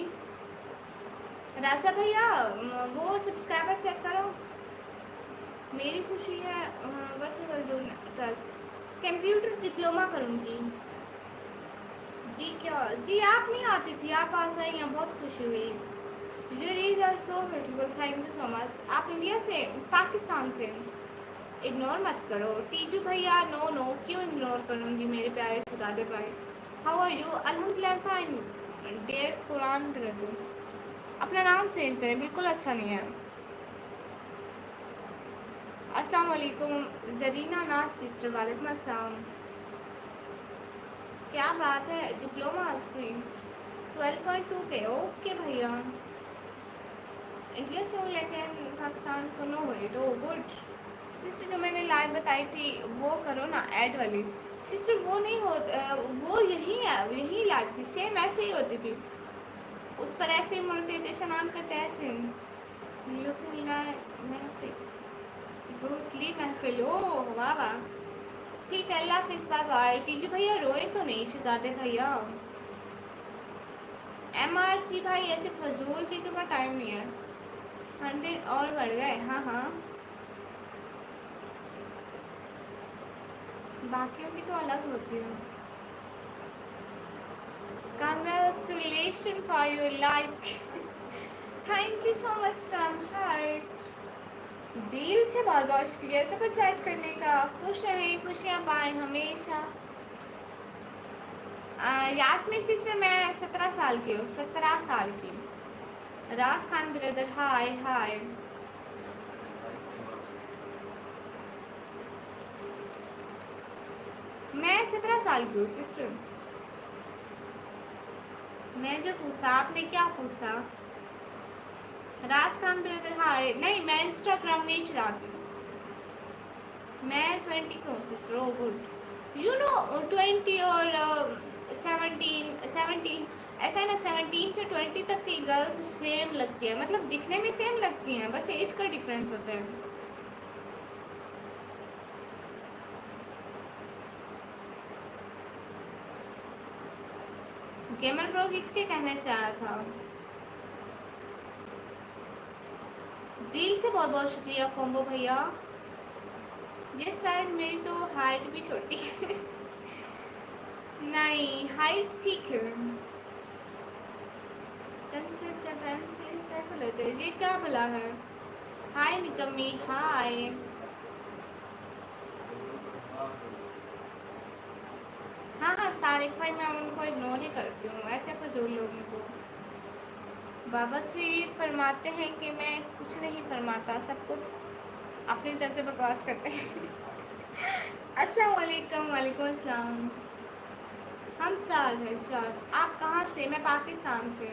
राजा भैया वो सब्सक्राइबर चेक करो। मेरी खुशी है वर्चुअल ट्रस्ट कंप्यूटर डिप्लोमा करूँगी। जी क्या जी, आप नहीं आती थी, आप आ गई हैं, बहुत खुशी हुई। Your reels are so beautiful, thank you so much. आप इंडिया से? पाकिस्तान से। इग्नोर मत करो टीजू भैया। नो नो, क्यों इग्नोर करूँगी मेरे प्यारे शहजादे भाई। How are you? अल्हम्दुलिल्लाह फाइन डेयर कुरान कर दो। अपना नाम चेंज करें, बिल्कुल अच्छा नहीं है। अस्सलाम वालेकुम जरीना नाज सिस्टर, वालेकुम अस्सलाम। क्या बात है, डिप्लोमा से 12.2 पे? ओके भैया, इंडिया से हूँ लेकिन पाकिस्तान को नो हुई तो गुड। सिस्टर जो मैंने लाइव बताई थी वो करो ना, ऐड वाली। सिस्टर वो नहीं हो, वो यही है, यही लाइव थी, सेम ऐसे ही होती थी। उस पर ऐसे ही मोनेटाइजेशन ऑन करते हैं ऐसे। महफिल, गुडली महफिल, ओ वाह वाह। ठीक है, अल्लाह हाफिज़, बाय बाय। टीजू भैया रोए तो नहीं शहजादे भैया। MRC भाई, ऐसे फजूल चीज़ों का टाइम नहीं है। 100 और बढ़ गए, हाँ हाँ, बाकियों की तो अलग होती है। Congratulations for your like. Thank you so much from heart. दिल से बहुत बहुत शुक्रिया सब सेट करने का। खुश रहें, खुशियाँ पाएँ हमेशा। यास्मीन सिस्टर, मैं 17 साल की हूँ, 17 साल की। राज खान ब्रदर, हाय हाय। मैं 17 साल की हूँ सिस्टर। मैं जो पूछा, आपने क्या पूछा? Raj Khan brother hi. नहीं, मैं इंस्टाग्राम नहीं चलाती, मैं 20 की हूँ sister. Oh good. You know 20 और 17 ऐसा है ना, 17 से 20 तक की गर्ल्स सेम लगती है, मतलब दिखने में सेम लगती हैं, बस एज का डिफरेंस होता है। गेमर प्रो किसके कहने से आया था? दिल से बहुत बहुत शुक्रिया कॉम्बो भैया। ये राइट, मेरी तो हाइट भी छोटी है। नहीं, हाइट ठीक है। टन से कैसे लेते हैं? ये क्या बोला है? हाय निकम्मी, हाय। हाँ हाँ सारिक भाई, मैं उनको इग्नोर ही करती हूँ, ऐसे फजूल लोगों को। बाबा से फरमाते हैं कि मैं कुछ नहीं फरमाता, सब कुछ अपनी तरफ से बकवास करते हैं। अस्सलाम वालेकुम। वालेकुम अस्सलाम। हम 4 हैं, 4। आप कहाँ से? मैं पाकिस्तान से।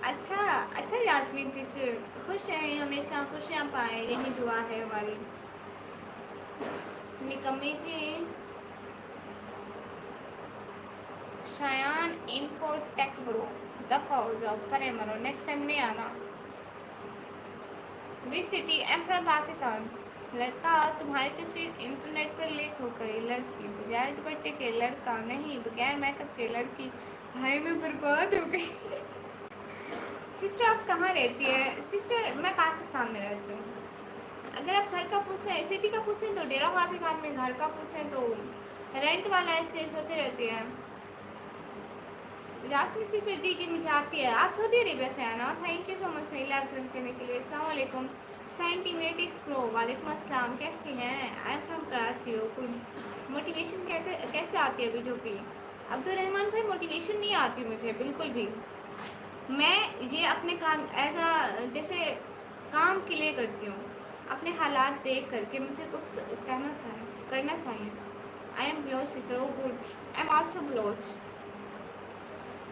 अच्छा अच्छा यास्मीन सिस्टर, खुश रहें हमेशा, खुशियाँ पाएँ, यही दुआ है हमारी। निकम्मी जी, शायान इन्फोटेक ब्रो, दफा हो जाओ, परे मरो, नेक्स्ट टाइम नहीं आना। Which city? M from Pakistan. लड़का, तुम्हारी तस्वीर इंटरनेट पर लीक हो गई। लड़की, बगैर दुपट्टे के लड़का, नहीं बगैर मेकअप के लड़की। भाई मैं बर्बाद हो गई। सिस्टर आप कहाँ रहती है? सिस्टर मैं पाकिस्तान में रहती हूँ। अगर आप घर का पूछें, सिटी का पूछें तो डेरा गाजी खान में, घर का पूछें तो रेंट वाला चेंज होते रहते हैं। राशमी सिस्टर जी जी मुझे आती है। आप सऊदी अरेबिया से आना। थैंक यू सो मच मेरी लाइव ज्वाइन करने के लिए। अस्सलाम वालेकुम। सेंटीमेटिक्स प्रो, वालेकुम अस्सलाम, कैसी हैं? आई एम फ्रॉम कराची। मोटिवेशन कैसे आती है वीडियो की? अब्दुल रहमान भाई, मोटिवेशन नहीं आती मुझे बिल्कुल भी। मैं ये अपने काम एज अ जैसे काम के लिए करती हूँ, अपने हालात देख करके मुझे कुछ कहना चाहिए, करना चाहिए। I am Baloch sister, oh good, I am also Baloch.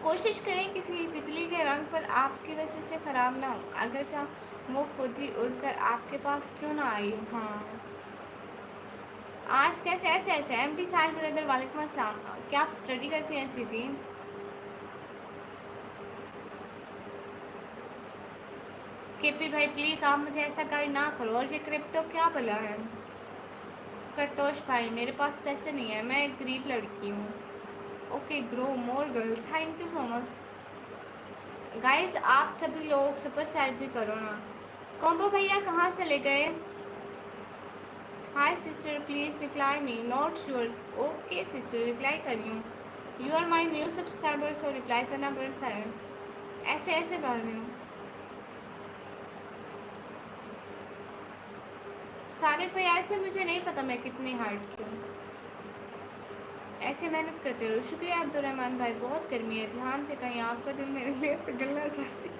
कोशिश करें किसी तितली के रंग पर आपकी वजह से ख़राब ना हो, अगर चाह वो खुद ही उड़कर आपके पास क्यों ना आई हो। हाँ, आज कैसे ऐसे ऐसे एम टी साहिल ब्रदर, वालेकुम अस्सलाम। क्या आप स्टडी करती हैं? अच्छी जी। केपी भाई प्लीज़ आप मुझे ऐसा गाइड ना करो। और ये क्रिप्टो क्या भला है? करतोष भाई मेरे पास पैसे नहीं है, मैं एक गरीब लड़की हूँ। Okay grow more girls, thank you so much. Guys आप सभी लोग सुपर सैड भी करो ना। कॉम्बो भैया कहाँ से ले गए? Hi sister please reply me, not yours. Okay sister reply कर रही हूँ। You are my new subscriber, so reply करना पड़ता है। ऐसे ऐसे बोल रही हूँ। सारे भैया ऐसे मुझे नहीं पता मैं कितनी हार्ड की हूँ। ऐसे मेहनत करते रहो। शुक्रिया अब्दुलरहमान भाई, बहुत गर्मी है, ध्यान से कहीं आपका दिल मेरे लिए पिघलना चाहिए।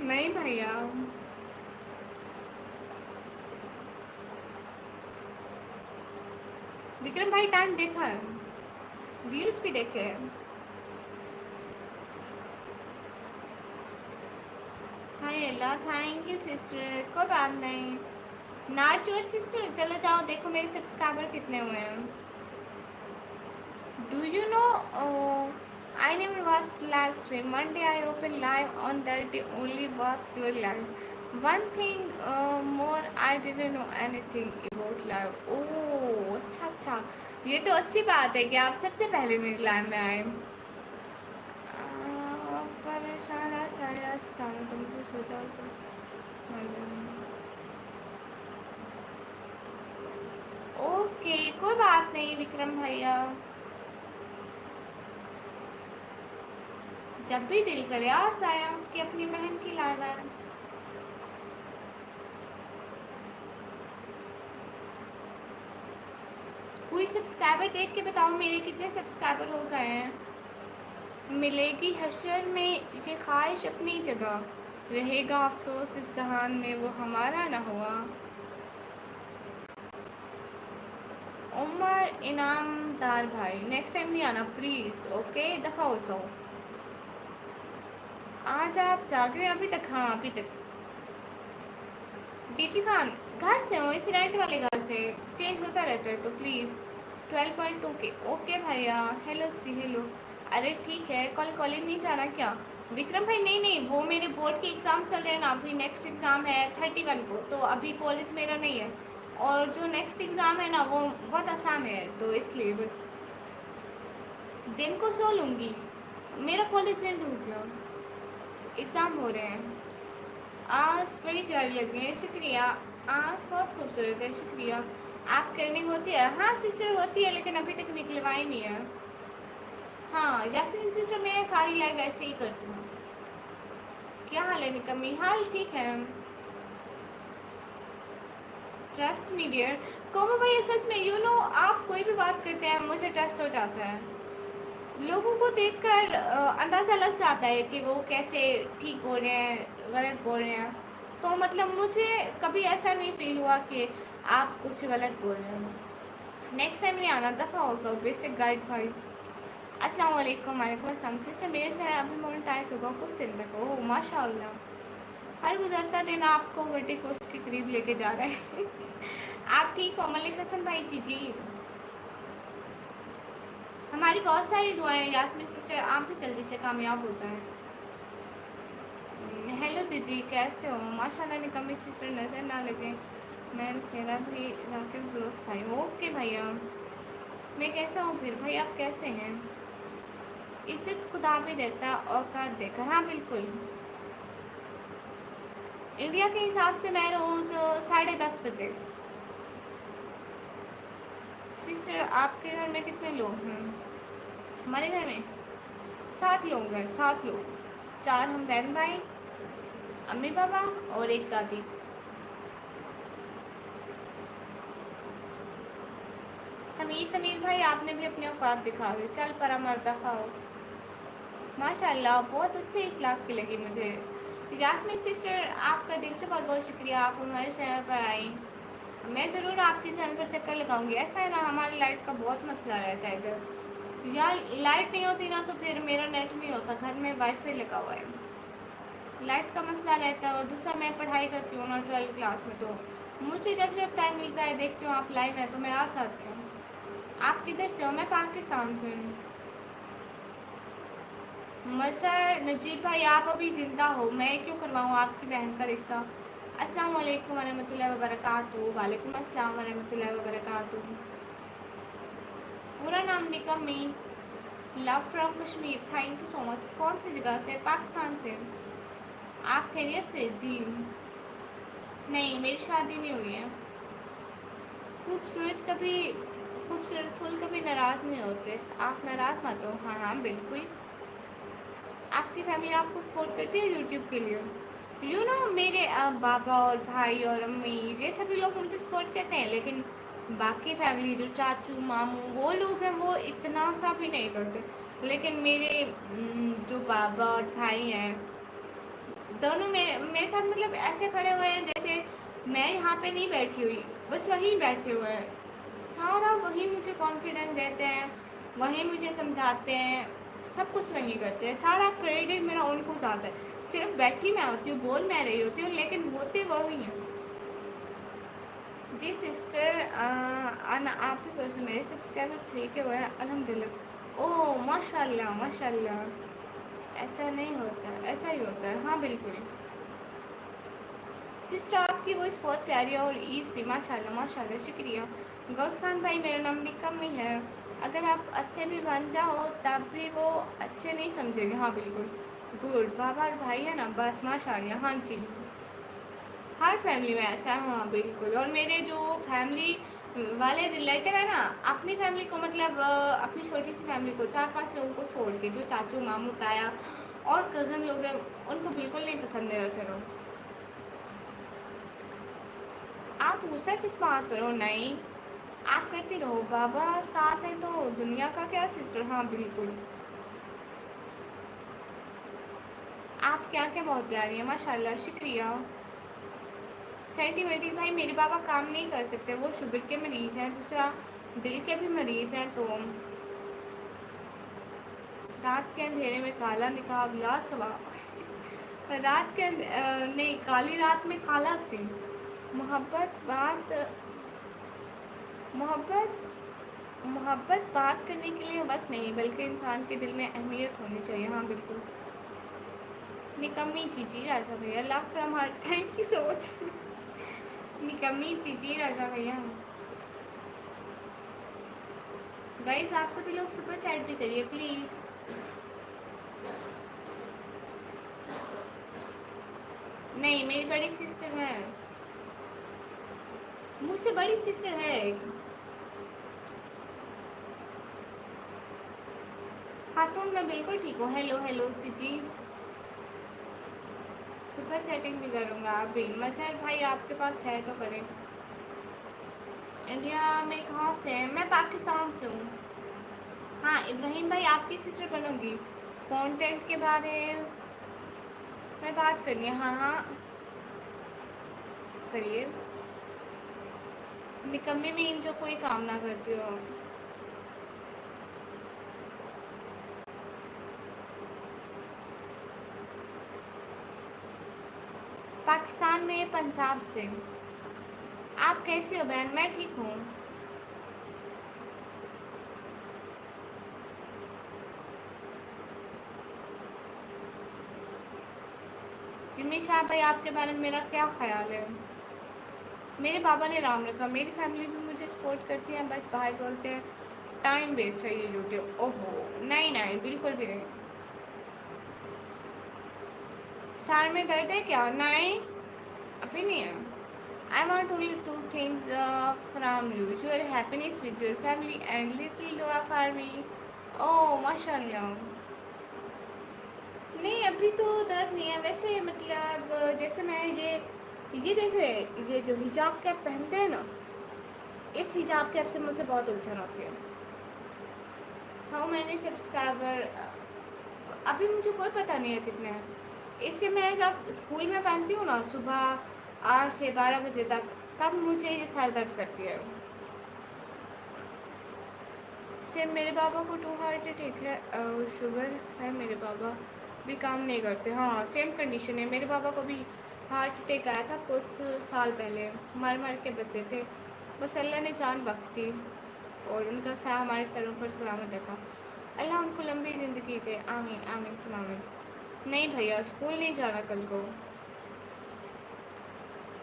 नहीं भैया, विक्रम भाई टाइम देखा है, व्यूज भी देखे हैं। हाय अल्लाह, थैंक यू सिस्टर, कोई बात नहीं। नॉट योर सिस्टर, चलो जाओ देखो मेरे सब्सक्राइबर कितने हुए हैं। Do you know I never watched live stream. One day I opened live, on that day only watched your live. One thing more, I didn't know anything about live. ओह अच्छा अच्छा, ये तो अच्छी बात है कि आप सबसे पहले मेरी लाइव में आए। परेशान सारा सितारा तुमको सोचा तो ओके कोई बात नहीं विक्रम भैया, जब भी दिल करे आ साया कि अपनी बहन की लाइव आए। कोई सब्सक्राइबर देख के बताओ मेरे कितने सब्सक्राइबर हो गए हैं। मिलेगी हशर में ये ख्वाहिश अपनी जगह, रहेगा अफसोस इस जहान में वो हमारा ना हुआ। उमर इनामदार भाई नेक्स्ट टाइम नहीं आना प्लीज़, ओके दफ़ा हो सो। आज आप जाग रहे हैं अभी तक? हाँ अभी तक। डीजी खान घर से हो, इस रेंट वाले घर से चेंज होता रहता है तो प्लीज़ 12.2 के। ओके भैया, हेलो सी हेलो। अरे ठीक है, कल कॉलेज नहीं जाना क्या? विक्रम भाई नहीं नहीं, वो मेरे बोर्ड के एग्ज़ाम चल रहे हैं ना, अभी नेक्स्ट एग्ज़ाम है 31 को, तो अभी कॉलेज मेरा नहीं है। और जो नेक्स्ट एग्ज़ाम है ना वो बहुत आसान है, तो इसलिए बस दिन को सो लूँगी। मेरा कॉलेज दिन हो गया, एग्ज़ाम हो रहे हैं। आज बड़ी प्यारी लग रही है, शुक्रिया। आँख बहुत खूबसूरत है, शुक्रिया। आप करनी होती है? हाँ सिस्टर होती है, लेकिन अभी तक निकलवाई नहीं है। हाँ यास्मीन सिस्टर मैं सारी लाइव ऐसे ही करती हूँ। क्या हाल है निकम्मी? हाल ठीक है। Trust me dear. कोमो भाई सच में यू नो आप कोई भी बात करते हैं मुझे ट्रस्ट हो जाता है। लोगों को देखकर अंदाज़ा लग जाता है कि वो कैसे ठीक बोल रहे हैं गलत बोल रहे हैं, तो मतलब मुझे कभी ऐसा नहीं फील हुआ कि आप कुछ गलत बोल रहे हो। नेक्स्ट टाइम नहीं आना, दफ़ा हो सो बेसिक गाइड भाई। अस्सलाम वालेकुम। वालेकुम अस्सलाम सिस्टर, मेरे से अभी मोनेटाइज होगा कुछ दिन तक। ओह माशाल्लाह, हर गुजरता दिन आपको बर्थडे कोस्ट के करीब लेके जा रहे हैं। आप ठीक हो मलिक हसन भाई? जी जी, हमारी बहुत सारी दुआएं यास्मीन सिस्टर, आप भी जल्दी से कामयाब हो जाएं। हेलो दीदी कैसे हो? माशाल्लाह निकम्मी सिस्टर नज़र ना लगे, मैं तेरा भी जाकिर ब्लोस भाई। ओके भैया, मैं कैसा हूँ फिर भाई, आप कैसे हैं? इज्जत खुदा भी देता है औकात देकर। हाँ बिल्कुल, इंडिया के हिसाब से मैं रोज़ 10:30 बजे। सिस्टर आपके घर में कितने लोग हैं? हमारे घर में 7 लोग हैं, 7 लोग। 4 हम बहन भाई, अम्मी पापा और एक दादी। समीर भाई आपने भी अपने औकात दिखा दी, चल पर मर्दा खाओ। माशाल्लाह बहुत अच्छे इखलाक की लगी मुझे। यास्मीन सिस्टर आपका दिल से बहुत बहुत शुक्रिया, आप हमारे चैनल पर आई। میں ضرور آپ کے چینل پر چکر لگاؤں گی. ایسا ہے نا ہمارے لائٹ کا بہت مسئلہ رہتا ہے ادھر. یا لائٹ نہیں ہوتی نا تو پھر میرا نیٹ نہیں ہوتا. گھر میں وائی فائی لگا ہوا ہے. لائٹ کا مسئلہ رہتا ہے. اور دوسرا میں پڑھائی کرتی ہوں نا 12 کلاس میں, تو مجھے جب جب ٹائم ملتا ہے دیکھتی ہوں آپ لائیو ہیں تو میں آ جاتی ہوں. آپ کدھر سے ہو؟ میں پاکستان سے ہوں. مظہر نجیب بھائی آپ ابھی زندہ ہو, میں کیوں کرواؤں آپ کی بہن کا رشتہ. السلام علیکم ورحمۃ اللہ وبرکاتہ. وعلیکم السلام ورحمۃ اللہ وبرکاتہ. پورا نام نکم می. Love from Kashmir. Thank you so much. کون سی جگہ سے؟ پاکستان سے. آپ خیریت سے؟ جی نہیں, میری شادی نہیں ہوئی ہے. خوبصورت پھول کبھی ناراض نہیں ہوتے. آپ ناراض مت ہو. ہاں ہاں بالکل. آپ کی فیملی آپ کو سپورٹ کرتی ہے یوٹیوب کے لیے؟ میرے بابا اور بھائی اور امی یہ سبھی لوگ مجھے سپورٹ کرتے ہیں, لیکن باقی فیملی جو چاچو ماموں وہ لوگ ہیں وہ اتنا سا بھی نہیں کرتے. لیکن میرے جو بابا اور بھائی ہیں دونوں میرے ساتھ مطلب ایسے کھڑے ہوئے ہیں جیسے میں یہاں پہ نہیں بیٹھی ہوئی, بس وہیں بیٹھے ہوئے ہیں. سارا وہی مجھے کانفیڈنس دیتے ہیں, وہیں مجھے سمجھاتے ہیں, سب کچھ وہیں کرتے ہیں. سارا کریڈٹ میرا ان کو جاتا ہے. صرف بیٹھی میں ہوتی ہوں, بول میں رہی ہوتی ہوں, لیکن ہوتے وہی ہیں. جی سسٹر, آپ ہی پرسن میرے سبسکرائبر تھے کہ وہ الحمد للہ. اوہ ماشاء اللہ ماشاء اللہ. ایسا نہیں ہوتا, ایسا ہی ہوتا ہے. ہاں بالکل. سسٹر آپ کی وائس بہت پیاری ہے, اور عیز بھی ماشاء اللہ ماشاء اللہ. شکریہ. غوث خان بھائی میرا نام نکم ہی ہے. اگر آپ اچھے بھی بن جاؤ تب بھی وہ اچھے نہیں سمجھیں گے. ہاں بالکل. گڈ. بابا اور بھائی ہے نا, بس ماشاء اللہ. ہاں جی ہر فیملی میں ایسا ہے. ہاں بالکل. اور میرے جو فیملی والے ریلیٹیو ہے نا, اپنی فیملی کو مطلب اپنی چھوٹی سی فیملی کو 4-5 لوگوں کو چھوڑ کے, جو چاچو ماموں تایا اور کزن لوگ ہیں, ان کو بالکل نہیں پسند میرا چہرہ. آپ غصہ کس بات پر ہو؟ نہیں, آپ کرتی رہو. بابا ساتھ ہے تو دنیا کا کیا سسٹر. ہاں بالکل. آپ کیا کیا بہت پیاری ہیں ماشاء اللہ. شکریہ. سینٹی بھائی میرے بابا کام نہیں کر سکتے, وہ شوگر کے مریض ہیں. دوسرا دل کے بھی مریض ہیں. تو رات کے اندھیرے میں کالا نقاب, لاجواب. رات کے نہیں, کالی رات میں کالا سنگھ. محبت بات کرنے کے لیے وقت نہیں, بلکہ انسان کے دل میں اہمیت ہونی چاہیے. ہاں بالکل. نکمی چیچی راجا بھیا. Love from heart. Thank you so much. نکمی چیچی راجا بھیا. گائز آپ سبھی لوگ سپر چیٹ بھی کریے پلیز. نہیں, میری بڑی سسٹر ہے. مجھ سے بڑی سسٹر ہے ایک. خاتون میں بالکل ٹھیک ہوں. ہیلو ہیلو چیچی. سپر سیٹنگ بھی کروں گا. آپ بھی مظہر بھائی آپ کے پاس ہے تو کریں. انڈیا میں کہاں سے ہیں؟ میں پاکستان سے ہوں. ہاں ابراہیم بھائی آپ کی سسٹر بنوں گی. کانٹینٹ کے بارے میں بات کرنی ہے. ہاں ہاں کریے. نکمی میں جو کوئی کام نہ کرتی ہو. پاکستان میں پنجاب سے. آپ کیسی ہو بہن؟ میں ٹھیک ہوں. جمی شاہ بھائی آپ کے بارے میں میرا کیا خیال ہے؟ میرے بابا نے رام رکھا. میری فیملی بھی مجھے سپورٹ کرتی ہیں, بٹ بھائی بولتے ہیں ٹائم ویسٹ ہے یہ یوٹیوب. اوہو نہیں نہیں بالکل بھی نہیں. سار میں درد ہے کیا؟ نہیں ابھی نہیں ہے. I want only two things from you. Your happiness with your family and little dua for me. Oh, MashaAllah. نہیں ابھی تو درد نہیں ہے. ویسے مطلب جیسے میں یہ دیکھ رہے, یہ جو حجاب کیپ پہنتے ہیں نا, اس حجاب کیپ سے مجھے بہت الجھن ہوتی ہے. How many subscriber? ابھی مجھے کوئی پتہ نہیں ہے کتنے ہیں. اس سے میں جب اسکول میں پہنتی ہوں نا, صبح 8 سے 12 بجے تک, تب مجھے یہ سر درد کرتی ہے. سیم میرے پاپا کو 2 ہارٹ اٹیک ہے اور شوگر ہے. میرے پاپا بھی کام نہیں کرتے. ہاں سیم کنڈیشن ہے. میرے پاپا کو بھی ہارٹ اٹیک آیا تھا کچھ سال پہلے. مر مر کے بچے تھے. بس اللہ نے جان بخش دی اور ان کا سایہ ہمارے سروں پر سلامت رکھا. اللہ ان کو لمبی زندگی دے. آمین آمین ثم آمین. نہیں بھیا اسکول نہیں جانا کل کو.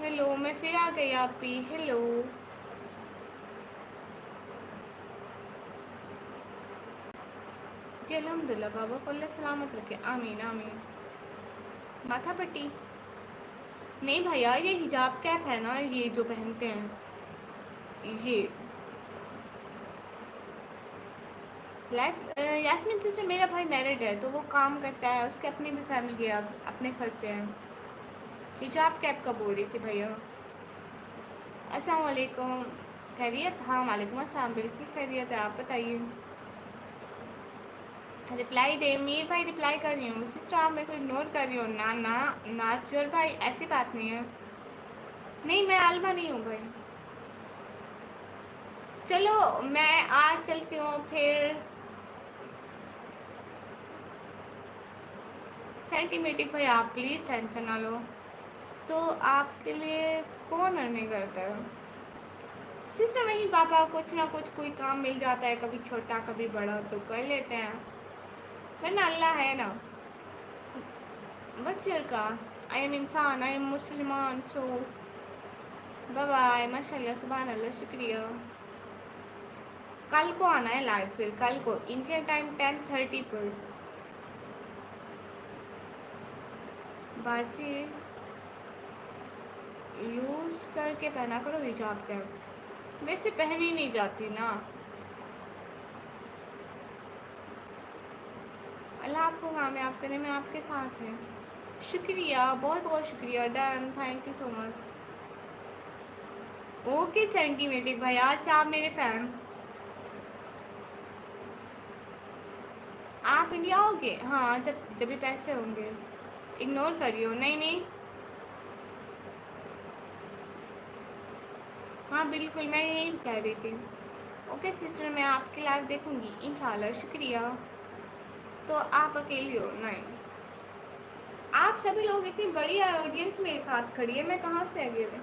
ہیلو میں پھر آ گئی آپ بھی. ہیلو جی الحمد للہ. بابا کو اللہ سلامت رکھے. آمین آمین. ماتھا پٹی نہیں بھیا یہ حجاب کیپ ہے نا یہ جو پہنتے ہیں یہ لائف. یاسمین سسٹر میرا بھائی میرڈ ہے تو وہ کام کرتا ہے. اس کے اپنی بھی فیملی ہے. اب اپنے خرچے ہیں. حجاب کیپ کا بول رہی تھی بھیا. السلام علیکم. خیریت. ہاں وعلیکم السلام. بالکل خیریت ہے. آپ بتائیے. رپلائی دے. میر بھائی رپلائی کر رہی ہوں. سسٹر آپ میرے کو اگنور کر رہی ہو. ناچور بھائی ایسی بات نہیں ہے. نہیں میں عالمہ نہیں ہوں بھائی. چلو میں آج چلتی ہوں پھر. سینٹیمیٹک بھائی آپ پلیز ٹینشن نہ لو. تو آپ کے لیے کون ارننگ کرتا ہے. سسٹر وہیں پاپا کچھ نہ کچھ کوئی کام مل جاتا ہے. کبھی چھوٹا کبھی بڑا تو کر لیتے ہیں. ورنہ اللہ ہے نا. What's your cost. I am انسان. آئی ایم مسلمان. سو بائے بائے. ماشاء اللہ سبحان اللہ شکریہ. کل کو آنا ہے لائیو پھر کل کو انڈین ٹائم 10:30 پر. باجی یوز کر کے پہنا کرو حجاب کیپ. ویسے پہنی نہیں جاتی نا. اللہ آپ کو کامیاب کرے. میں آپ کے ساتھ ہیں. شکریہ بہت بہت شکریہ. Done. Thank you so much. Okay centimetre بھائی آج سے آپ میرے فین. آپ انڈیا آؤ گے. ہاں جب بھی پیسے ہوں گے. اگنور کریو. نہیں نہیں ہاں بالکل میں یہی کہہ رہی تھی. اوکے سسٹر میں آپ کی لائف دیکھوں گی انشاءاللہ. شکریہ. تو آپ اکیلی ہو. نہیں آپ سبھی لوگ اتنی بڑی آڈینس میرے ساتھ کھڑی ہے. میں کہاں سے اکیلے.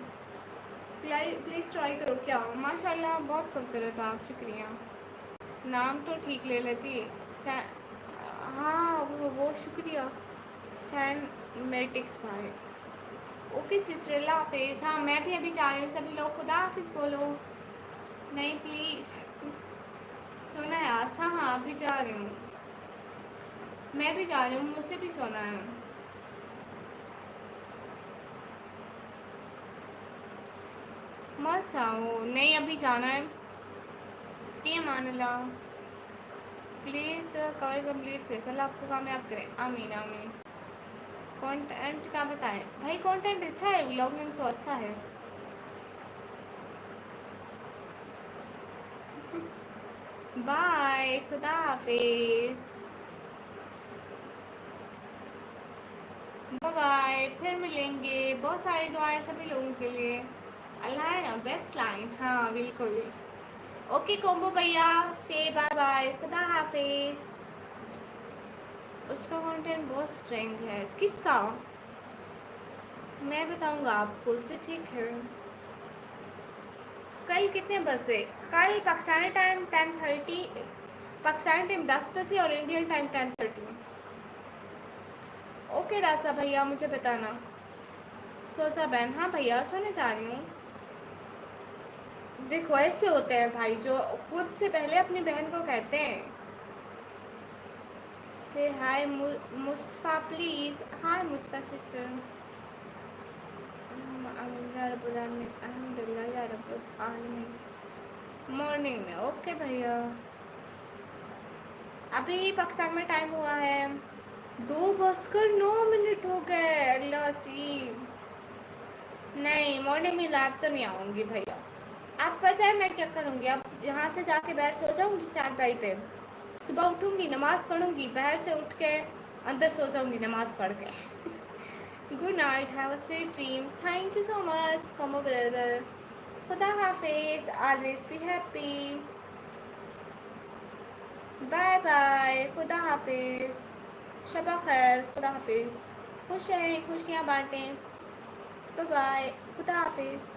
پلیز ٹرائی کرو. کیا ماشاء اللہ بہت خوبصورت آپ. شکریہ. نام تو ٹھیک لے لیتی. ہاں وہ شکریہ. سینمیٹکس بھائی. اوکے سسٹر اللہ حافظ. ہاں میں بھی ابھی جا رہی ہوں. سبھی لوگ خدا حافظ بولو. نہیں پلیز. سونا ہے آج. ہاں ہاں ابھی جا رہی ہوں. میں بھی جا رہی ہوں. مجھ سے بھی سونا ہے. مت جاؤ. نہیں ابھی جانا ہے. فی امان اللہ. Please cover complete face. اللہ آپ کو کامیاب کرے. آمین آمین. کانٹینٹ کا بتائیں بھائی. کانٹینٹ اچھا ہے. ولاگنگ تو اچھا ہے. بائے. خدا حافظ. Bye bye. پھر ملیں گے. بہت ساری دعائیں سبھی لوگوں کے لیے. اللہ ہے نا بیسٹ لائن. ہاں بالکل. اوکے کومبو بھیا سے بائے بائے. خدا حافظ. اس کا کانٹینٹ بہت اسٹرینگ ہے. کس کا. میں بتاؤں گا آپ کو. اس سے ٹھیک ہے. کل کتنے بجے. کل پاکستانی ٹائم 10:30. پاکستانی ٹائم 10 بجے اور انڈین ٹائم 10:30. اوکے راسا بھیا مجھے بتانا. سوچا بہن. ہاں بھیا سونے جا رہی ہوں. دیکھو ایسے ہوتے ہیں بھائی جو خود سے پہلے اپنی بہن کو کہتے ہیں. سے high Mustafa please. High Mustafa sister. الحمد للہ یا رب العالمین. مارننگ میں. اوکے بھیا. ابھی پاکستان میں ٹائم ہوا ہے 2:09 ہو گئے. اللہ جی. نہیں مارننگ میں لائب تو نہیں آؤں گی بھیا. آپ پتہ ہے میں کیا کروں گی. اب یہاں سے جا کے باہر سو جاؤں گی چارپائی پہ. صبح اٹھوں گی نماز پڑھوں گی. باہر سے اٹھ کے اندر سو جاؤں گی نماز پڑھ کے. Good night. Have a sweet dreams. Thank you so much کمو بردر. خدا حافظ. Always be happy. Bye bye. خدا حافظ. شب خیر. خدا حافظ. خوش رہیں, خوشیاں بانٹیں. Bye bye. خدا حافظ.